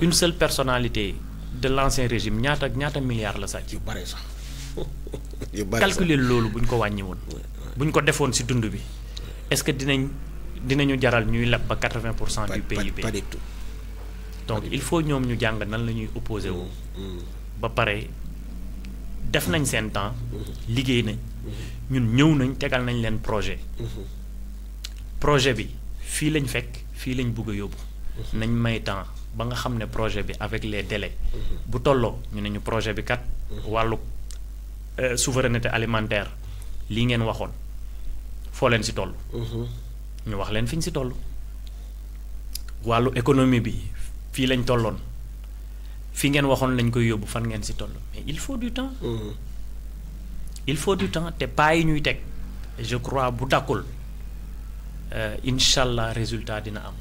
B: une seule personnalité de l'ancien régime ñaata milliards la sàcc.
A: yu bari sax
B: calculer loolu bu ñu ko wàññi woon. bu ñu ko defoon ci dund bi est-ce que dinañu jaral ñuy leb ba 80% du PIB.
A: pas du tout.
B: donc il faut ñoom ñu jàng nan la ñuy opposé wu. ba pare def nañ seen temps. liggéey nañ. ñun ñëw nañ tegal nañ leen projet. projet bi fii lañ fekk fii lañ bëgg a yóbbu. nañ may temps ba nga xam ne projet bi avec les délais. bu tolloo ñu ne ñu projet bi kat. wàllu souveraineté alimentaire lii ngeen waxoon foo leen ci toll. ñu wax leen fi ñu ci toll. wàllu économie bi fii lañ tolloon fi ngeen waxoon lañ koy yóbbu fan ngeen ci toll mais il faut du temps. il faut du temps te pas yi ñuy teg je crois bu dakkul. incha allah résultat dina am.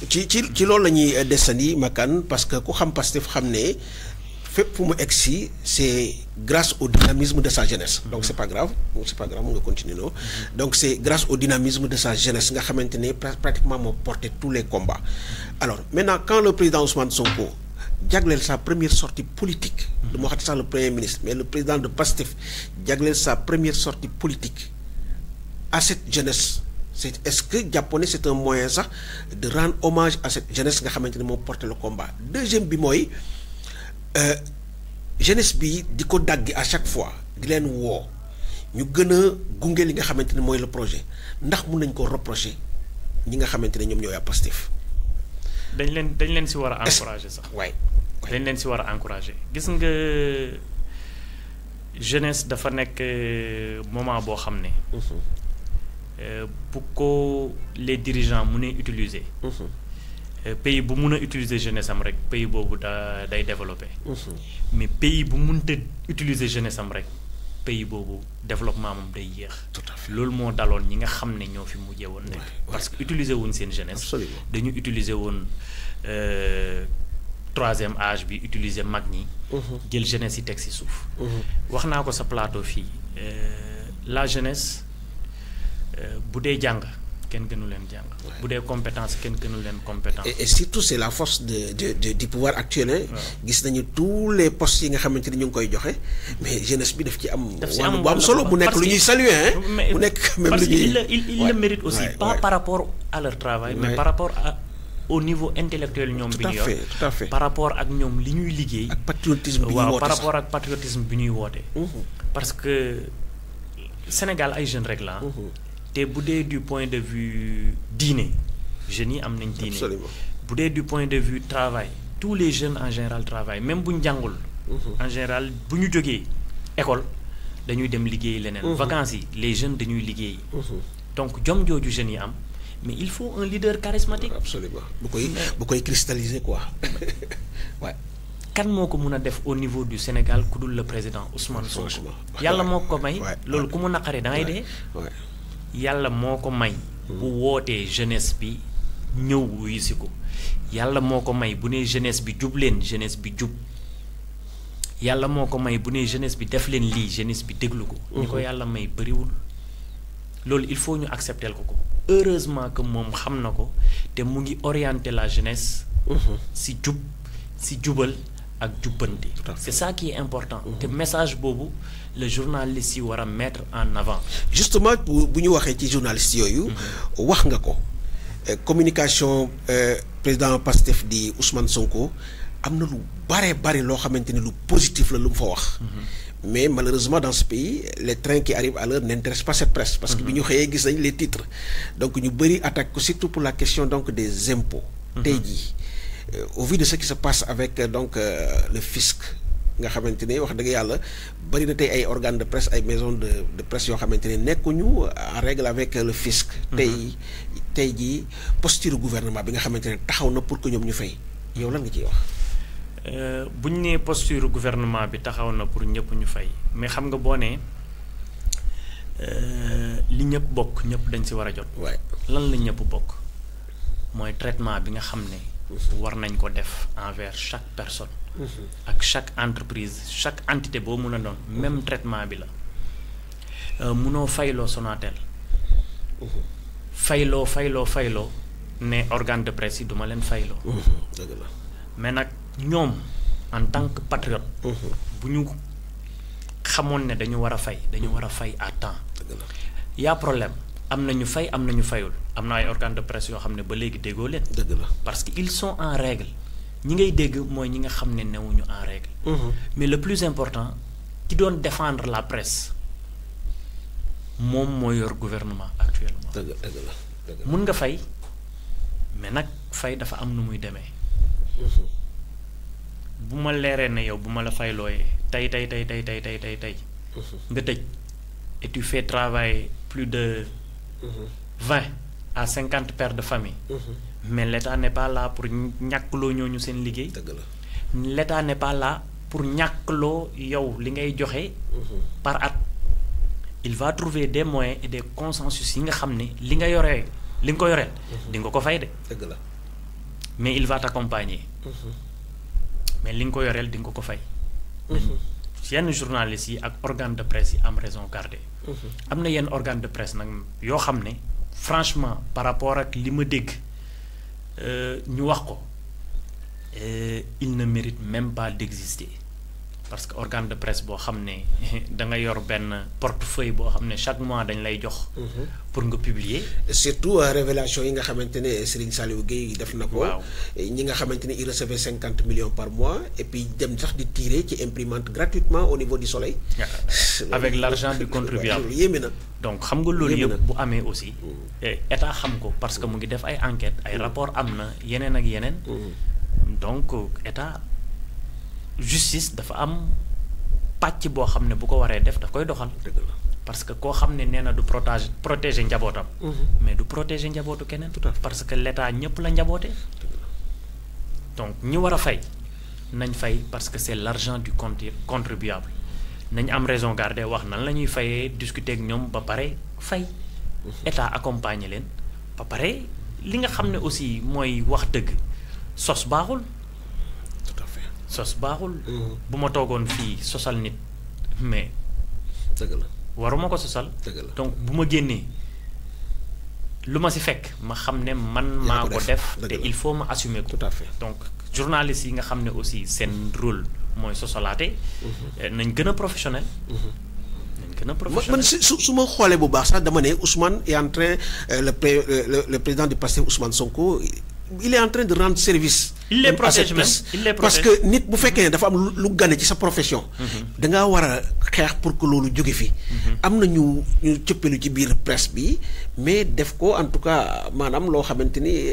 A: ci loolu la ñuy desandi Makane parce que ku xam Pastef xam ne fépp fu mu egsi c'est grâce au dynamisme de sa jeunesse. donc c'est pas grave mu nga continuer noonu. donc c'est grâce au dynamisme de sa jeunesse nga xamante ne pratiquement moo porté tous les combats. alors maintenant quand le président Ousmane Sonko jagleel sa première sortie politique. du ma waxati sax le premier ministre mais le président de Pastef jagleel sa première sortie politique à cette jeunesse. Est-ce que japonais c'est un moyen sax de rendre hommage à cette jeunesse nga xamante ne moo porté le combat. Deuxième bi mooy jeunesse bi di ko daggi à chaque fois di leen woo ñu gën a gunge li nga xamante ne mooy le projet ndax mun nañ ko reprocher ñi nga xamante ne ñoom ñooy Pastef.
B: dañ leen ci war a encourager sax.
A: waay
B: dañ leen ci war a encourager. gis nga jeunesse dafa nekk moment boo xam ne. bu ko les dirigeants mënee utiliser. pays bu mun a utiliser jeunesse am rek pays boobu day développer. mais pays bu mënta utiliser jeunesse am rek pays boobu développement moom day yéex.
A: tout à fait
B: loolu moo daloon ñi nga xam ne ñoo fi mujjee woon nekk. parce que utiliser wuñ seen jeunesse.
A: absolument
B: dañu utiliser woon troisième âge bi utiliser mag ñi. jël jeunesse yi teg ci suuf. wax naa ko sa plateau fii la jeunesse. bu dee jàng kenn gënu leen jàng. bu dee compétence kenn gënu leen compétence.
A: et surtout c'est la force du pouvoir actuel. gis nañu tous les postes yi nga xamante ni ñu ngi koy joxe mais jeunesse bi daf ci am. wàllu bu am solo mu nekk lu ñuy saluer mu nekk même lu ñuy
B: parce que il le mérite aussi pas par rapport à leur travail. mais par rapport au niveau intellectuel ñoom bi ñu yor.
A: tout à fait
B: par rapport ak ñoom li ñuy liggéey.
A: ak patriotisme bi ñuy woote
B: par rapport ak patriotisme bi ñuy woote. parce que Sénégal ay jeunes rek la. te bu dee du point de vue diine jeunes yi am nañ diine.
A: absolument
B: bu dee du point de vue travail tous les jeunes en général travaillent même bu ñu jàngul. en général bu ñu jógee école dañuy dem liggéey leneen. vacances yi les jeunes dañuy liggéey. donc jom jooju jeunes yi am mais il faut un leader charismatique.
A: absolument bu koy cristalliser quoi ouais.
B: kan moo ko mun a def au niveau du Sénégal ku dul le président Ousmane Sonko. yàlla moo ko may. loolu ku mu naqaree da ngay dee. yàlla moo ko may. bu wootee jeunesse bi ñëw wuyu si ko. yàlla moo ko may bu nee jeunesse bi jub leen jeunesse bi jub. yàlla moo ko may bu nee jeunesse bi def leen lii jeunesse bi déglu ko. ñi ko yàlla may bëriwul. loolu il faut ñu accepter ko. heureusement que moom xam na ko te mu ngi orienter la jeunesse. si jub si jubal ak jubbanti. C'est ça qui est important. te message boobu le journaliste yi war a mettre en avant.
A: justement bu ñu waxee ci journaliste yooyu. wax nga ko communication président Pastef di Ousmane Sonko am na lu bari loo xamante ni lu positif la lu mu fa wax. mais malheureusement dans ce pays les trains qui arrivent à l'heure n'intéressent pas cette presse. parce que bi ñu xëyee gis nañ les titres donc ñu bëri attaque ko surtout pour la question donc des impôts. tey jii au vu de ce qui se passe avec donc le fisc nga xamante ne wax dëgg yàlla bëri na tey ay organes de presse ay maisons de presse yoo xamante ne nekkuñu en règle avec le fisc. tey jii posture gouvernement bi nga xamante ne taxaw na pour que ñoom ñu fay yow lan nga ciy wax.
B: bu ñu nee posture gouvernement bi taxaw na pour ñëpp ñu fay mais xam nga boo nee li ñëpp bokk ñëpp dañ si war a jot.
A: waaye
B: lan la ñëpp bokk mooy traitement bi nga xam ne. war nañ ko def envers chaque personne. ak chaque entreprise chaque entité boo mun a doon même traitement bi la munoo fayloo Sonatel. fayloo ne organe de presse yi duma leen fayloo.
A: dëgg la
B: mais nag ñoom en tant que patriote. bu ñu xamoon ne dañu war a fay à temps.
A: dëgg la
B: y a problème am na ñu fay am na ñu fayul am na ay organe de presse yoo xam ne ba léegi déggoo leen.
A: dëgg la
B: parce que ils sont en règle ñi ngay dégg mooy ñi nga xam ne newuñu en règle. mais le plus important ki doon défendre la presse moom mooy yor gouvernement actuellement.
A: dëgg la
B: mun nga fay mais nag fay dafa am nu muy demee. bu ma leeree ne yow bu ma la faylooyee tey nga tëj et tu fais travailler plus de 20 à 50 pères de famille. mais l'État n'est pas là pour ñàkkloo ñooñu seen liggéey.
A: dëgg la
B: l'État n'est pas là pour ñàkkloo yow li ngay joxe. par at il va trouver des moyens et des consensus yi nga xam ne li nga ko yoreel. di nga ko fay de.
A: dëgg la
B: mais il va t'accompagner. mais li nga ko yoreel di nga ko fay. yenn journalistes yi ak organe de presse yi am raison garder. am na yenn organe de presse nag yoo xam ne franchement par rapport ak li ma dégg ñu wax ko il ne mérite même pas d'exister parce que organe de presse boo xam ne da nga yor benn portefeuille boo xam ne chaque mois dañ lay jox. pour nga publier.
A: surtout révélation yi nga xamante ne Serigne Saliou Gueye def na ko.
B: waaw
A: ñi nga xamante ne il recevait 50 millions par mois et puis dem sax di tirer ci imprimante gratuitement au niveau du Soleil.
B: avec l'argent du contribuable.
A: yéeme na.
B: donc xam nga loolu yëpp bu amee aussi. état xam ko parce que mu ngi def ay enquêtes ay rapports am na yeneen ak yeneen. donc état. justice dafa am pàcc boo xam ne bu ko waree def daf koy doxal. parce que koo xam ne nee na du protéger njabootam. mais du protéger njabootu keneen. parce que l'État ñëpp la njaboote. donc ñi war a fay nañ fay parce que c'est l'argent du contribuable nañ am raison garder wax nan la ñuy fayee discuter ak ñoom ba pare fay. État accompagner leen ba pare li nga xam ne aussi mooy wax dëgg sos baaxul. sos baaxul. bu ma toogoon fii sosal nit mais.
A: dëgg la
B: waruma ko sosal.
A: dëgg la
B: donc bu ma génnee lu ma si fekk ma xam ne man maa ko def te il faut ma assumer ko.
A: tout à fait
B: donc journalistes yi nga xam ne aussi seen rôle mooy sosalaate. nañ gën a professionnel. nañ gën a professionnel
A: man su ma xoolee bu baax sax dama ne Ousmane est en train le président du Pastef Ousmane Sonko. il est en train de rendre service.
B: il les protège même il les protège
A: parce que nit bu fekkee ne dafa am lu gane ci sa profession. da ngaa war a xeex pour que loolu jóge fi. am na ñu cëppalu ci biir presse bi mais def ko en tout cas maanaam loo xamante ni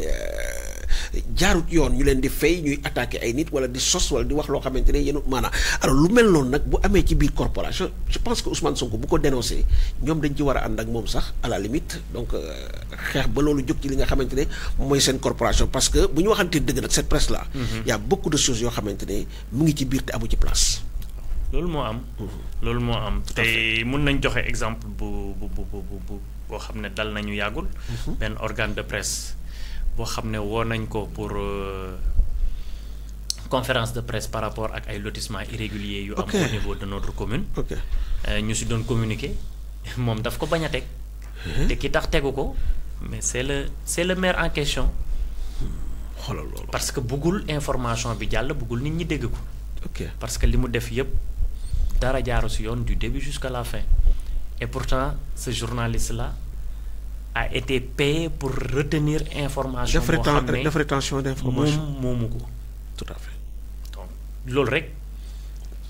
A: jaarut yoon ñu leen di fay ñuy attaquer ay nit wala di sos wala di wax loo xamante ne yéen maanaam alors lu mel noonu nag bu amee ci biir corporation je pense que Ousmane Sonko bu ko dénoncé ñoom dañ ci war a ànd ak moom sax à la limite donc xeex ba loolu jóg ci li nga xamante ne mooy seen corporation parce que bu ñu waxantee dëgg nag cette presse là. y a beaucoup de choses yoo xamante ne mu ngi ci biir te amu ci place.
B: loolu moo am. loolu moo am te mun nañ joxe exemple bu boo xam ne dal nañu yàggul. benn organe de presse. boo xam ne woo nañ ko pour conférence de presse par rapport ak ay lotissements irréguliers yu am au niveau de notre commune. ñu si doon communiquer moom daf ko bañ a teg. te ki tax tegu ko mais c'est le maire en question.
A: xoolal loolu.
B: parce que bëggul information bi jàll bëggul nit ñi dégg ko.
A: ok
B: parce que li mu def yëpp dara jaaru si yoon du début jusqu'à la fin et pourtant ce journaliste là a été payé pour retenir information. boo xam ne
A: def rétention d'information
B: moom moomu ko.
A: tout à fait.
B: donc loolu rek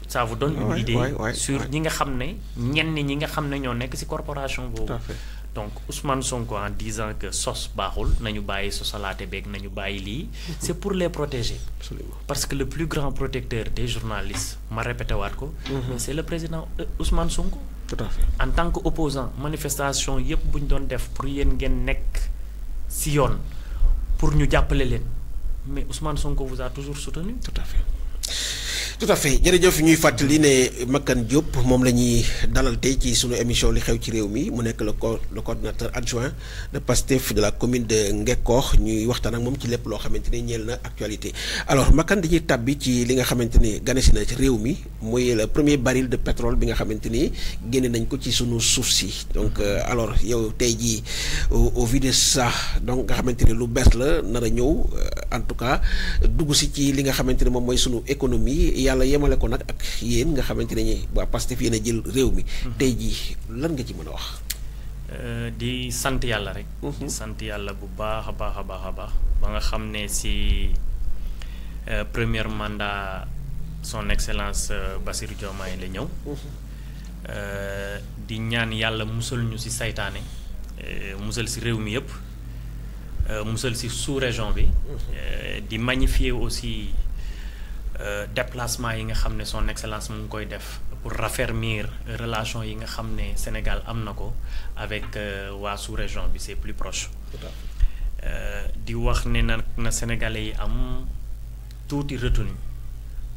B: ça vous donne une idée sur ñi nga xam ne ñenn ñi nga xam ne ñoo nekk ci corporation boobu.
A: tout à fait.
B: donc Ousmane Sonko en disant que sos baaxul nañu bàyyi sosalaate beeg nañu bàyyi lii. c'est pour les protéger.
A: absolument.
B: parce que le plus grand protecteur des journalistes ma répété waat ko. mais c'est le président Ousmane Sonko.
A: tout à fait.
B: en tant que opposant manifestation yépp bu ñu doon def pour yéen ngeen nekk ci yoon pour ñu jàppale leen mais Ousmane Sonko vous a toujours soutenu.
A: tout à fait. tout à fait jërëjëf ñuy fàttali ne Makane Diop moom la ñuy dalal tey ci sunu émission li xew ci réew mi mu nekk le coordinateur adjoint de PASTEF de la commune de Ngekoox ñuy waxtaan ak moom ci lépp loo xamante ni ñeel na actualité. alors Makane dañuy tàbbi ci li nga xamante ni ganesi na ci réew mi muy le premier baril de pétrole bi nga xamante ni génne nañ ko ci sunu suuf si donc alors yow tey jii au vu de ça donc nga xamante ni lu bees la nar a ñëw en tout cas dugg si ci li nga xamante ni moom mooy sunu économie. yàlla yemale ko nag ak yéen nga xamante ne waa Pastef yéen a jël réew mi. tey jii lan nga ci mën a wax.
B: di sant yàlla rek. sant yàlla bu baax a baax a baax a baax ba nga xam ne si premier mandat son excellence Bassirou Diomaye la ñëw. di ñaan yàlla musal ñu si saytaane musal si réew mi yëpp musal si sous-région bi. di magnifier aussi. Déplacement yi nga xam ne son excellence mu ngi koy def pour raffermir relation yi nga xam ne Sénégal am na ko avec waa sous-région bi c'est plus proche. di wax ne na Sénégalais yi am tuuti retenu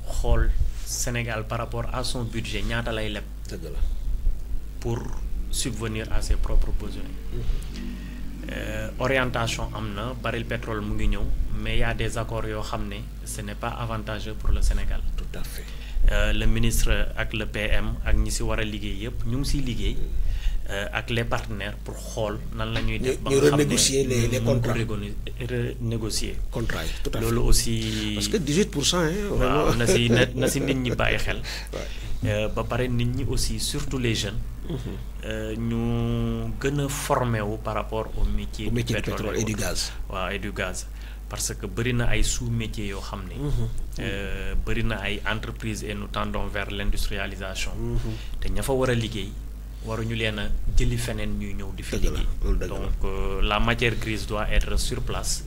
B: xool Sénégal par rapport à son budget ñaata lay leb.
A: dëgg la
B: pour subvenir à ses propres besoins. Orientation am na baril pétrole mu ngi ñëw mais y a des accords yoo xam ne ce n'est pas avantageux pour le Sénégal.
A: tout à fait.
B: Le ministre ak le PM ak ñi ci war a liggéey yépp ñu ngi ciy liggéey ak les partenaires pour xool nan la ñuy def. ba nga xam ne
A: renégocier les contrats
B: renégocier.
A: contrats yi tout à fait.
B: loolu aussi.
A: parce que 18%.
B: waaw na ci nit ñi bàyyi xel. ba pare nit ñi aussi surtout les jeunes. ñu gën a formé wu par rapport au métier du pétrole
A: et du gaz.
B: waaw et du gaz parce que bëri na ay sous-métiers yoo xam ne. bëri na ay entreprises et nous tendons vers l'industrialisation. te ña fa war a liggéey waruñu leen a jëli feneen ñuy ñëw di fi liggéey. donc la matière grise doit être sur place.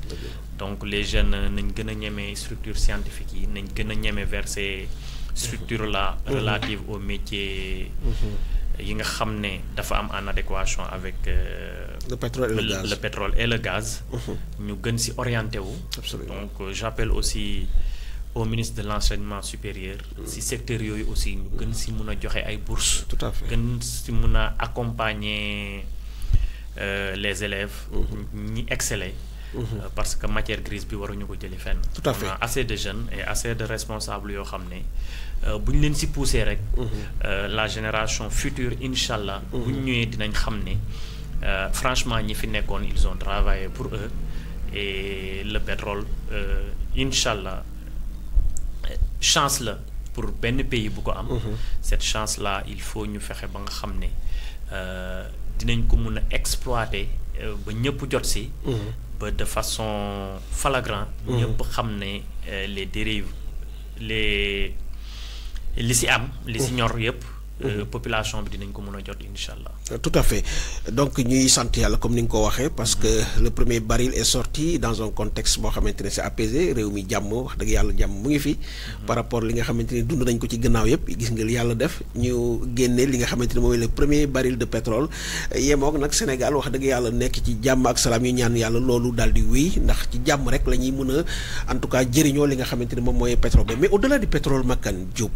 B: donc les jeunes nañ gën a ñeme structures scientifiques yi nañ gën a ñeme vers ces structures là relatives au métier. yi nga xam ne dafa am en adéquation avec
A: le pétrole et le gaz ñu gën ci orienté wu. donc j'appelle aussi au ministre de l'enseignement supérieur ci secteur yooyu aussi ñu gën ci mun a joxe ay bourses. tout à fait
B: gën ci mun a accompagner les élèves ñi exceller. Parce que matière grise bi waruñu ko jëli fenn.
A: tout à fait
B: on a assez de jeunes et assez de responsables yoo xam ne bu ñu leen ci pousser rek. la génération future incha allah. bu ñu ñëwee dinañ xam ne franchement ñi fi nekkoon ils ont travaillé pour eux et le pétrole incha allah chance la pour benn pays bu ko am. cette chance là il faut ñu fexe ba nga xam ne dinañ ko mun a exploiter ba ñëpp jot ci. ba de façon flagrante. ñëpp xam ne les dérives li ci am. li ci ñor yëpp. population bi dinañ ko mën a jot incha allah.
A: tout à fait donc ñuy sant yàlla comme ni nga ko waxee parce que le premier baril est sorti dans un contexte boo xamante ne c'est apaisé réew mi jàmm wax dëgg yàlla jàmm mu ngi fi. par rapport li nga xamante ni dund nañ ko ci gannaaw yëpp gis nga li yàlla def ñu génne li nga xamante ni mooy le premier baril de pétrole yemook nag Sénégal wax dëgg yàlla nekk ci jàmm ak salaam yu ñaan yàlla loolu daal di wéy ndax ci jàmm rek la ñuy mën a en tout cas jëriñoo li nga xamante ni moom mooy pétrole bi mais au-delà du pétrole Makane Diop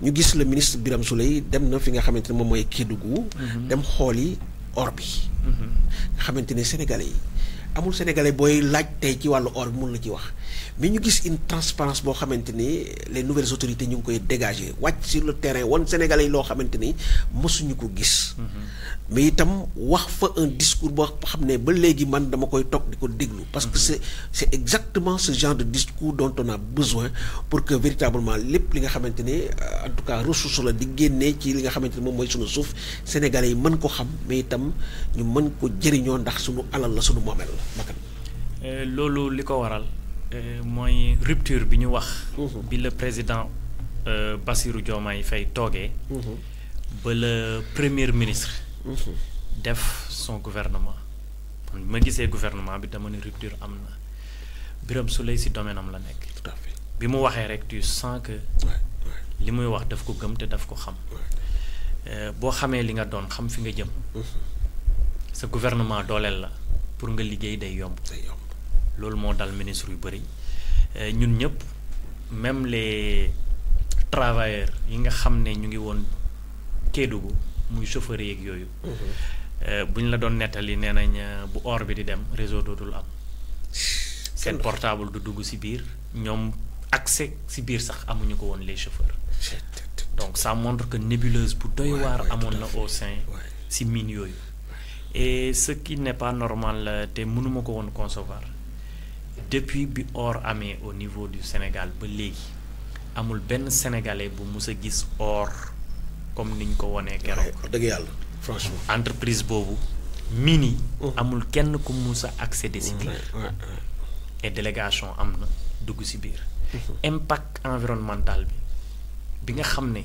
A: ñu gis le ministre Birame Souleye dem na fi nga xamante ne moom mooy Kédougou. dem xool yi or bi. nga xamante ne sénégalais yi amul sénégalais booy laaj tey ci wàllu or bi mun la ci wax mais ñu gis une transparence boo xamante ni les nouvelles autorités ñu ngi koy dégager wàcc sur le terrain wan Sénégalais yi loo xamante ni mësuñu ko gis. mais itam wax fa un discours boo xam ne ba léegi man dama koy toog di ko déglu. parce que c'est exactement ce genre de discours dont on a besoin pour que véritablement lépp li nga xamante ni en tout cas ressource la di génnee ci li nga xamante ni moom mooy sunu suuf Sénégalais yi mën ko xam mais itam ñu mën ko jëriñoo ndax sunu alal la sunu moomeel la bakkan.
B: loolu li ko waral mooy rupture bi ñu wax. bi le président Bassirou Diomaye Faye toogee. ba le premier ministre. def son gouvernement. ma gisee gouvernement bi dama ne rupture am na Birame Souleye ci domaine am la nekk.
A: tout à fait
B: bi mu waxee rek tu sens que. li muy wax daf ko gëm te daf ko xam. boo xamee li nga doon xam fi nga jëm. sa gouvernement dooleel la pour nga liggéey day yomb. loolu moo dal ministre yu bëri ñun ñëpp même les travailleurs yi nga xam ne ñu ngi woon Kédougou muy chauffeur yeeg yooyu. bu ñu la doon nettali nee nañ bu or bi di dem réseau dootul am. seen portable du dugg ci biir ñoom accès ci biir sax amuñu ko woon les chauffeurs. donc ça montre que nébuleuse bu doy waar amoon na au sein ci mine yooyu. et ce qui n'est pas normal te mënuma ko woon concevoir depuis bi or amee au niveau du Sénégal ba léegi amul benn sénégalais bu mus a gis or comme niñ ko wonee keroog.
A: dëgg yàlla franchement.
B: entreprise boobu mine yi amul kenn ku mus a accéder ci biir. et délégation am na dugg ci biir. impact environnemental bi nga xam ne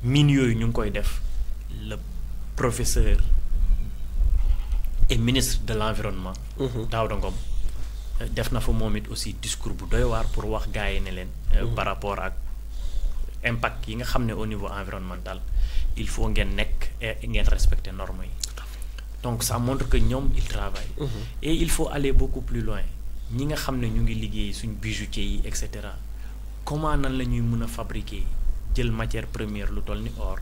B: mine yooyu ñu ngi koy def le professeur et ministre de l'environnement. Daouda Ngom def na fa moom it aussi discours bu doy waar pour wax gars yi ne leen. par rapport ak impact yi nga xam ne au niveau environnemental il faut ngeen nekk ngeen respecter normes yi. donc ça montre que ñoom ils travaillent. et il faut aller beaucoup plus loin ñi nga xam ne ñu ngi liggéey suñu bijoutier yi et cetera comment nan la ñuy mën a fabriquer jël matière première lu toll ni or.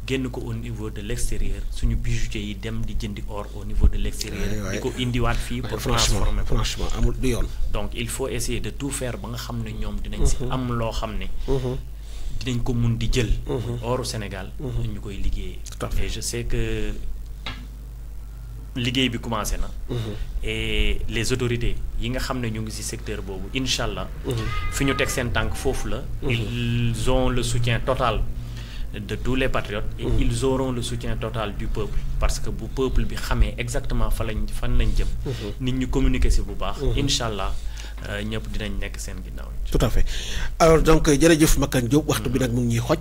B: génn ko au niveau de l'extérieur suñu bijoutier yi dem di jëndi or au niveau de l'extérieur. di ko indiwaat fii pour transformer ko.
A: franchement amul du yoon.
B: donc il faut essayer de tout faire ba nga xam ne ñoom dinañ si am loo xam ne. dinañ ko mun di jël. oru Sénégal. ñu koy liggéeyee. et je sais que liggéey bi commencé na. et les autorités yi nga xam ne ñu ngi ci secteur boobu incha allah. fi ñu teg seen tànk foofu la. ils ont le soutien total de tous les patriotes. et ils auront le soutien total du peuple parce que bu peuple bi xamee exactement fan lañ jëm. nit ñu communiquer ci bu baax. incha allah ñëpp dinañ nekk seen ginnaaw.
A: tout à fait alors donc jërëjëf Makane Diop waxtu bi nag mu ngi ñuy xoj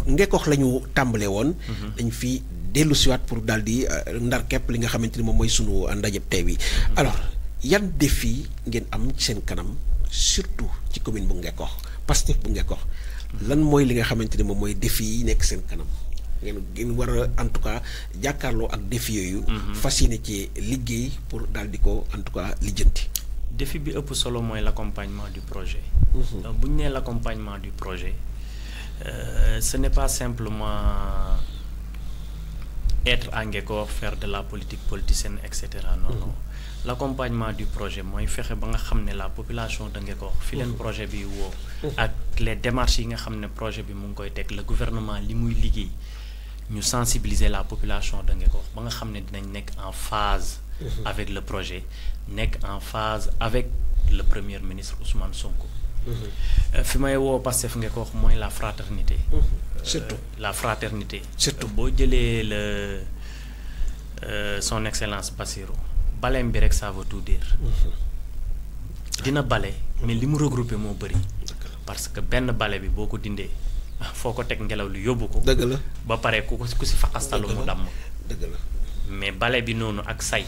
A: Ngekox la ñu tàmbalee woon. dañ fi dellu siwaat pour daal di ndar képp li nga xamante ni moom mooy sunu ndajeb tey bi alors yan défi ngeen am ci seen kanam surtout ci commune bu Ngekox Pastef bu Ngekox lan mooy li nga xamante ni moom mooy défi yi nekk seen kanam ngeen war a en tout cas jàkkaarloo ak défi yooyu. fas yéene ci liggéey pour daal di ko en tout cas lijjanti.
B: défi bi ëpp solo mooy l'accompagnement du projet. bu ñu nee l'accompagnement du projet ce n'est pas simplement être à Ngekox faire de la politique politicienne et cetera non non l'accompagnement du projet mooy fexe ba nga xam ne la population de Ngekox fi leen projet bi woo ak les démarches yi nga xam ne projet bi mu ngi koy teg le gouvernement li muy liggéey ñu sensibiliser la population de Ngekox ba nga xam ne dinañ nekk en phase avec le projet nekk en phase avec le premier ministre Ousmane Sonko. fi may woo Pastef Ngekox mooy la fraternité.
A: surtout
B: la fraternité.
A: surtout
B: boo jëlee le son excellence Bassirou baleem bi rek ça veut tout dire. dina bale mais li mu regroupé moo bëri. parce que benn bale bi boo ko dindee foo ko teg ngelaw li yóbbu ko.
A: dëgg la
B: ba pare ku si faqastalu mu damm.
A: dëgg la
B: mais bale bi noonu ak say.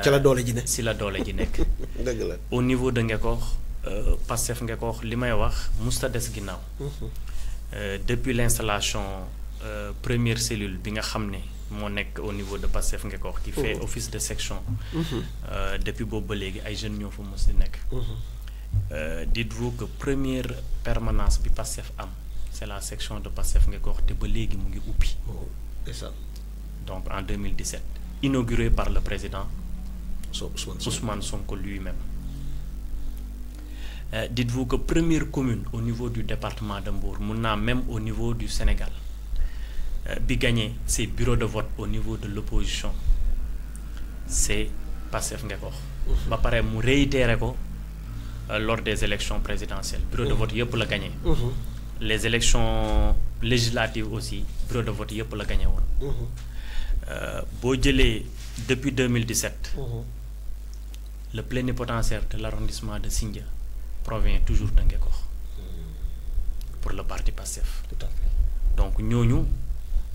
A: ci la doole ji ne.
B: si la doole ji nekk.
A: dëgg la
B: au niveau de Ngekox Pastef Ngekox li may wax musta des ginnaaw. depuis l'installation première cellule bi nga xam ne moo nekk au niveau de Pastef Ngekox qui fait office de section. depuis boobu ba léegi ay jeunes ñoo fa mos di nekk. dites-vous que première permanence bi Pastef am c'est la section de Pastef Ngekox te ba léegi mu ngi ubbi. donc en 2017 inauguré par le président Ousmane Sonko lui-même. dites-vous que première commune au niveau du département de Mbour, même au niveau du Sénégal, bi gagné ses bureaux de vote au niveau de l'opposition, c'est Pastef Ngekoox. Ba pare mu réitéré ko lors des élections présidentielles. Bureau de vote yëpp la gagné. Les élections législatives aussi, bureau de vote yëpp la gagné woon. Boo jëlee depuis 2017, le plénipotentiaire de l'arrondissement de Sindia provient toujours de Ngekoox pour le parti Pastef.
A: Tout à fait.
B: Donc ñooñu,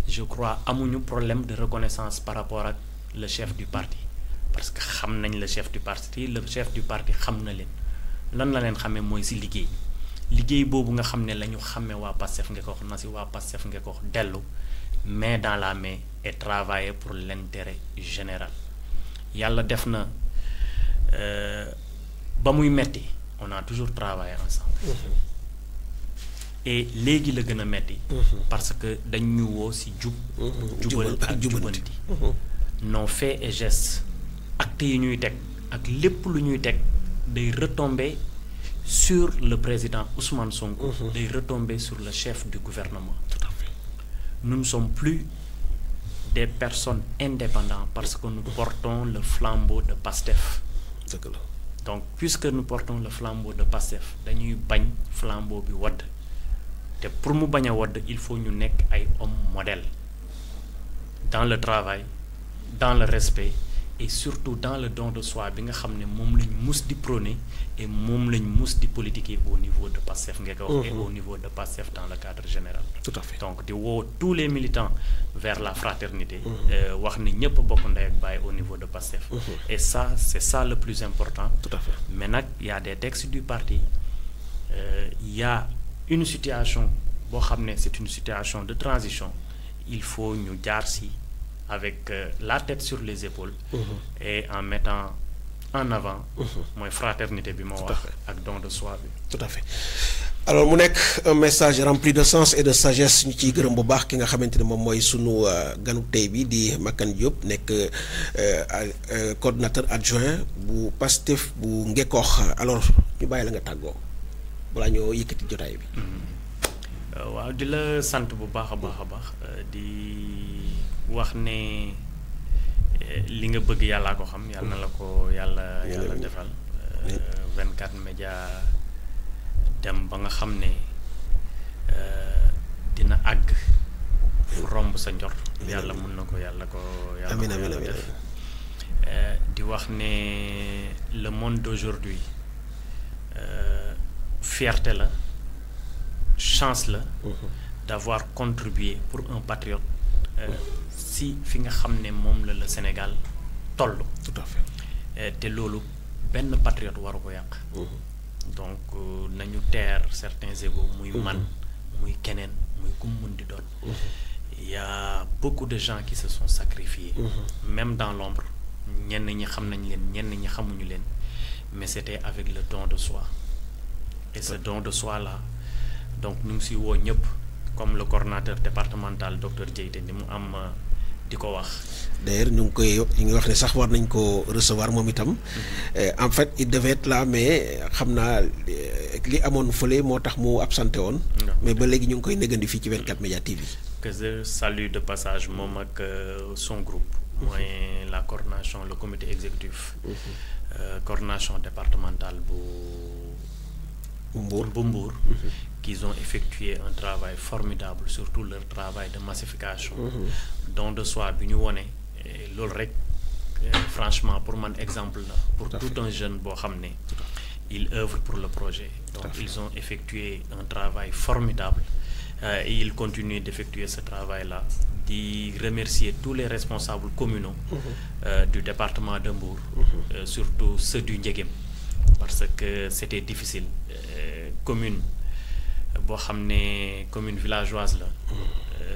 B: je crois amuñu problème de reconnaissance par rapport ak le chef du parti, parce que xam nañ le chef du parti xam na leen lan la leen xamee mooy ci liggéey boobu nga xam ne la ñu xamee waa Pastef Ngekoox na ci waa Pastef Ngekoox dellu main dans la main et travailler pour l'intérêt général. Yàlla def na ba muy metti on a toujours travaillé ensemble. Et léegi la gën a metti parce que dañ ñu woo ci jubal ak jubanti. Nos faits et gestes, actes yi ñuy teg ak lépp lu ñuy teg day retomber sur le président Ousmane Sonko, day retomber sur le chef du gouvernement.
A: Tout à fait.
B: Nous ne sommes plus des personnes indépendantes parce que nous portons le flambeau de Pastef. Donc, puisque nous portons le flambeau de Pastef, dañuy bañ flambeau bi wadd. te pour mu bañ a wadd il faut ñu nekk ay hommes modèles dans le travail, dans le respect et surtout dans le don de soi bi nga xam ne moom lañ mus di prôner et moom lañ mus di politiquer au niveau de Pastef Ngekoox et au niveau de Pastef dans le cadre général.
A: Tout à fait.
B: Donc di woo tous les militants vers la fraternité. Wax ni ñëpp bokk ndey ak baay au niveau de Pastef. Et ça c'est ça le plus important.
A: Tout à fait.
B: Mais nag y a des textes du parti, y a une situation boo xam ne c'est une situation de transition. Il faut ñu jaar si avec la tête sur les épaules et en mettant en avant mooy fraternité bi ma wax ak don de soi bi.
A: Tout à fait. Alors mu nekk un message rempli de sens et de sagesse ñu ciy gërëm bu baax ki nga xamante ne moom mooy sunu ganu tey bi di Makane Diop nekk coordonnateur adjoint bu Pastef bu Ngekoox. Alors ñu bàyyi la nga tàggoo balaa ñoo yëkkati jotaay bi.
B: waaw di la sant bu baax a baax di wax ne li nga bëgg yàllaa ko xam yàlla na la ko yàlla defal. 24 médias dem ba nga xam ne dina àgg romb sa njort. yàlla mën na ko yàlla def. di wax ne le monde d'aujourd'hui fierté la, chance la d'avoir contribué pour un patriote si fi nga xam ne moom la le Sénégal toll.
A: Tout à fait.
B: te loolu benn patriote waru ko yàq. Donc nañu teer certains égos muy man muy keneen muy ku mu mën di doon. Il y a beaucoup de gens qui se sont sacrifiés. Même dans l'ombre ñenn ñi xam nañ leen ñenn ñi xamuñu leen mais c'était avec le don de soi. Et ce don de soi là donc ñu ngi si woo ñëpp comme le coordonnateur départemental docteur Dieyte ni mu am di ko wax.
A: D'ailleurs ñu ngi wax ne sax war nañ ko recevoir moom itam. En fait il devait être là mais xam naa li amoon fële moo tax mu absenté woon. Mais ba léegi ñu ngi koy négandi fii ci 24 Média TV.
B: Que je salue de passage moom ak son groupe. mooy la coordination le comité exécutif. Coordination départementale bu Mbour. Qu'ils ont effectué un travail formidable, surtout leur travail de massification. Don de soi bi ñu wone loolu rek franchement pour man exemple la pour tout un jeune boo xam ne il œuvre pour le projet. Donc ils ont effectué un travail formidable et ils continuent d'effectuer ce travail-là. Di remercier tous les responsables communaux du département de Mbour, surtout ceux du Ndiéguém, parce que c'était difficile. Commune boo xam ne commune villageoise la,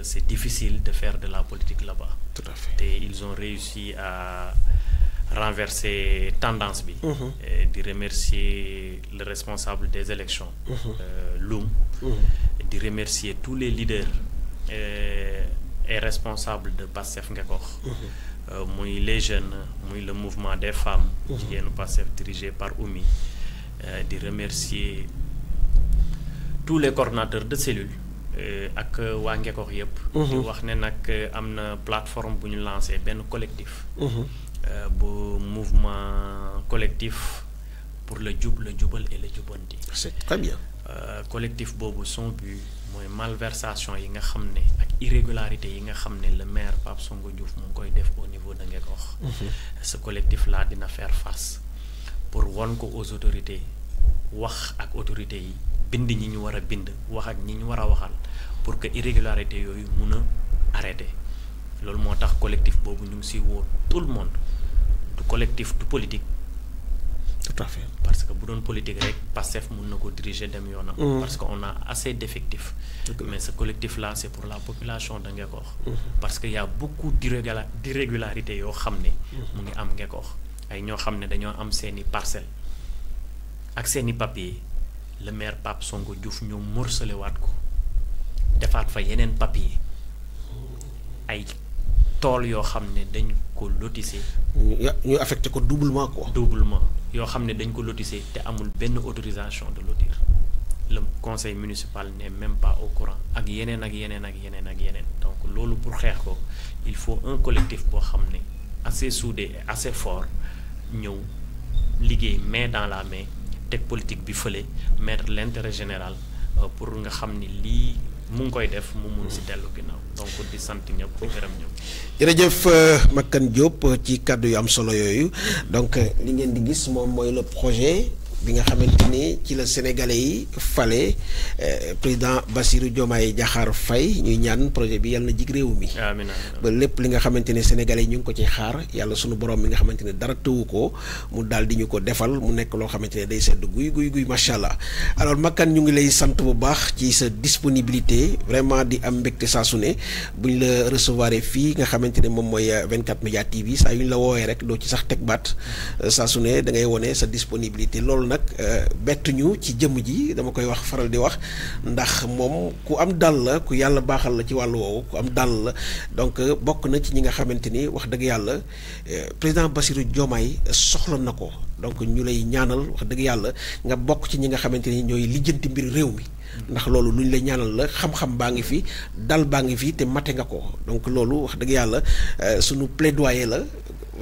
B: c'est difficile de faire de la politique là-bas.
A: Tout à fait.
B: Et ils ont réussi à renverser tendance bi. Di remercier le responsable des élections, Loum. Di remercier tous les leaders et responsables de Pastef Ngekoox. Muy les jeunes, muy le mouvement des femmes. jigéenu Pastef dirigé par Oumi. di remercier tous les coordonnateurs de cellules ak waa Ngekoox yëpp. di wax ne nag am na plateforme bu ñu lancé benn collectif. bu mouvement collectif pour le jub le jubal et le jubanti.
A: C'est très bien.
B: Collectif boobu son but mooy malversation yi nga xam ne ak irrégularité yi nga xam ne le maire Pape Songo Diouf mu ngi koy def au niveau de Ngekoox. Ce collectif là dina faire face pour won ko aux autorités wax ak autorités yi bind ñi ñu war a bind wax ak ñi ñu war a waxal pour que irrégularité yooyu mun a arrêter loolu moo tax collectif boobu ñu ngi siy woo tout le monde du collectif du politique.
A: Tout à fait.
B: Parce que bu doon politique rek Pastef mun na ko diriger dem yoonam. Parce que on a assez d'effectifs. Mais ce collectif là c'est pour la population de Ngekoox. Parce que y a beaucoup d'irrégularités yoo xam ne. mu ngi am Ngekoox ay ñoo xam ne dañoo am seeni parcelles ak seeni papiers le maire Pape Songo Diouf ñoo morcelé waat ko defaat fa yeneen papiers ay tool yoo xam ne dañ ko lotissé.
A: ñu affecté ko doublement quoi.
B: doublement yoo xam ne dañ ko lotissé te amul benn autorisation de lotir le conseil municipal n'est même pas au courant ak yeneen ak yeneen ak yeneen ak yeneen donc loolu pour xeex ko il faut un collectif boo xam ne assez soudé et assez fort ñëw liggéey main dans la main teg politique bi fële mettre l'intérêt général pour nga xam ni lii mu ngi koy def mu mun si dellu ginnaaw donc di sant ñëpp di gërëm ñëpp.
A: jërëjëf Makane Diop ci kàddu yu am solo yooyu donc li ngeen di gis moom mooy le projet bi nga xamante ni ci la sénégalais yi fale président Bassirou Diomaye Diakhar Faye ñuy ñaan projet bi yàlla na jig réew mi.
B: amiin
A: ba lépp li nga xamante ni sénégalais yi ñu ngi ko ci xaar yàlla sunu borom mi nga xamante ne dara tëwu ko mu daal di ñu ko defal mu nekk loo xamante ne day sedd guy macha allah. alors Makane ñu ngi lay sant bu baax ci sa disponibilité vraiment di am mbégte saa su ne bu ñu la recevoir fii nga xamante ne moom mooy 24 Média TV saa yu ñu la woowee rek doo ci sax teg baat saa su ne da ngay wone sa disponibilité loolu nag bettuñu ci jëmm ji dama koy wax faral di wax ndax moom ku am dal la ku yàlla baaxal la ci wàllu woowu ku am dal la donc bokk na ci ñi nga xamante ni wax dëgg yàlla président Bassirou Diomaye soxla na ko donc ñu lay ñaanal wax dëgg yàlla nga bokk ci ñi nga xamante ni ñooy lijjanti mbir réew mi ndax loolu lu ñu lay ñaanal la xam-xam baa ngi fi dal baa ngi fi te mate nga ko donc loolu wax dëgg yàlla sunu plaidoyer la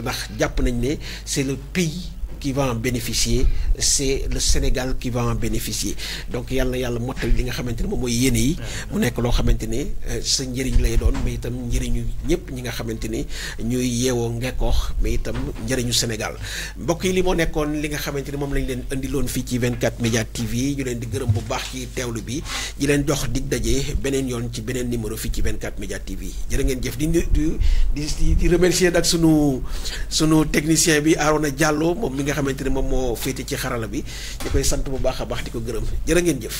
A: ndax jàpp nañ ne c'est le pays qui va en bénéficier c'est le Sénégal qui va en bénéficier donc yàlla mottal li nga xamante ne moom mooy yéene yi mu nekk loo xamante ne sa njëriñ lay doon mais itam njëriñu ñëpp ñi nga xamante ni ñuy yeewoo Ngekoox mais itam njëriñu Sénégal mbokk yi li moo nekkoon li nga xamante ne moom lañ leen indiloon fii ci 24 Média TV ñu leen di gërëm bu baax ci teewlu bi di leen jox dig daje beneen yoon ci beneen numéro fii ci 24 Média TV jërë ngeen jëf di remercier nag sunu technicien bi Arona Diallo moom mi nga xamante ne moom moo féete ci xarala bi ñu koy sant bu baax a baax di ko gërëm jërë ngeen jëf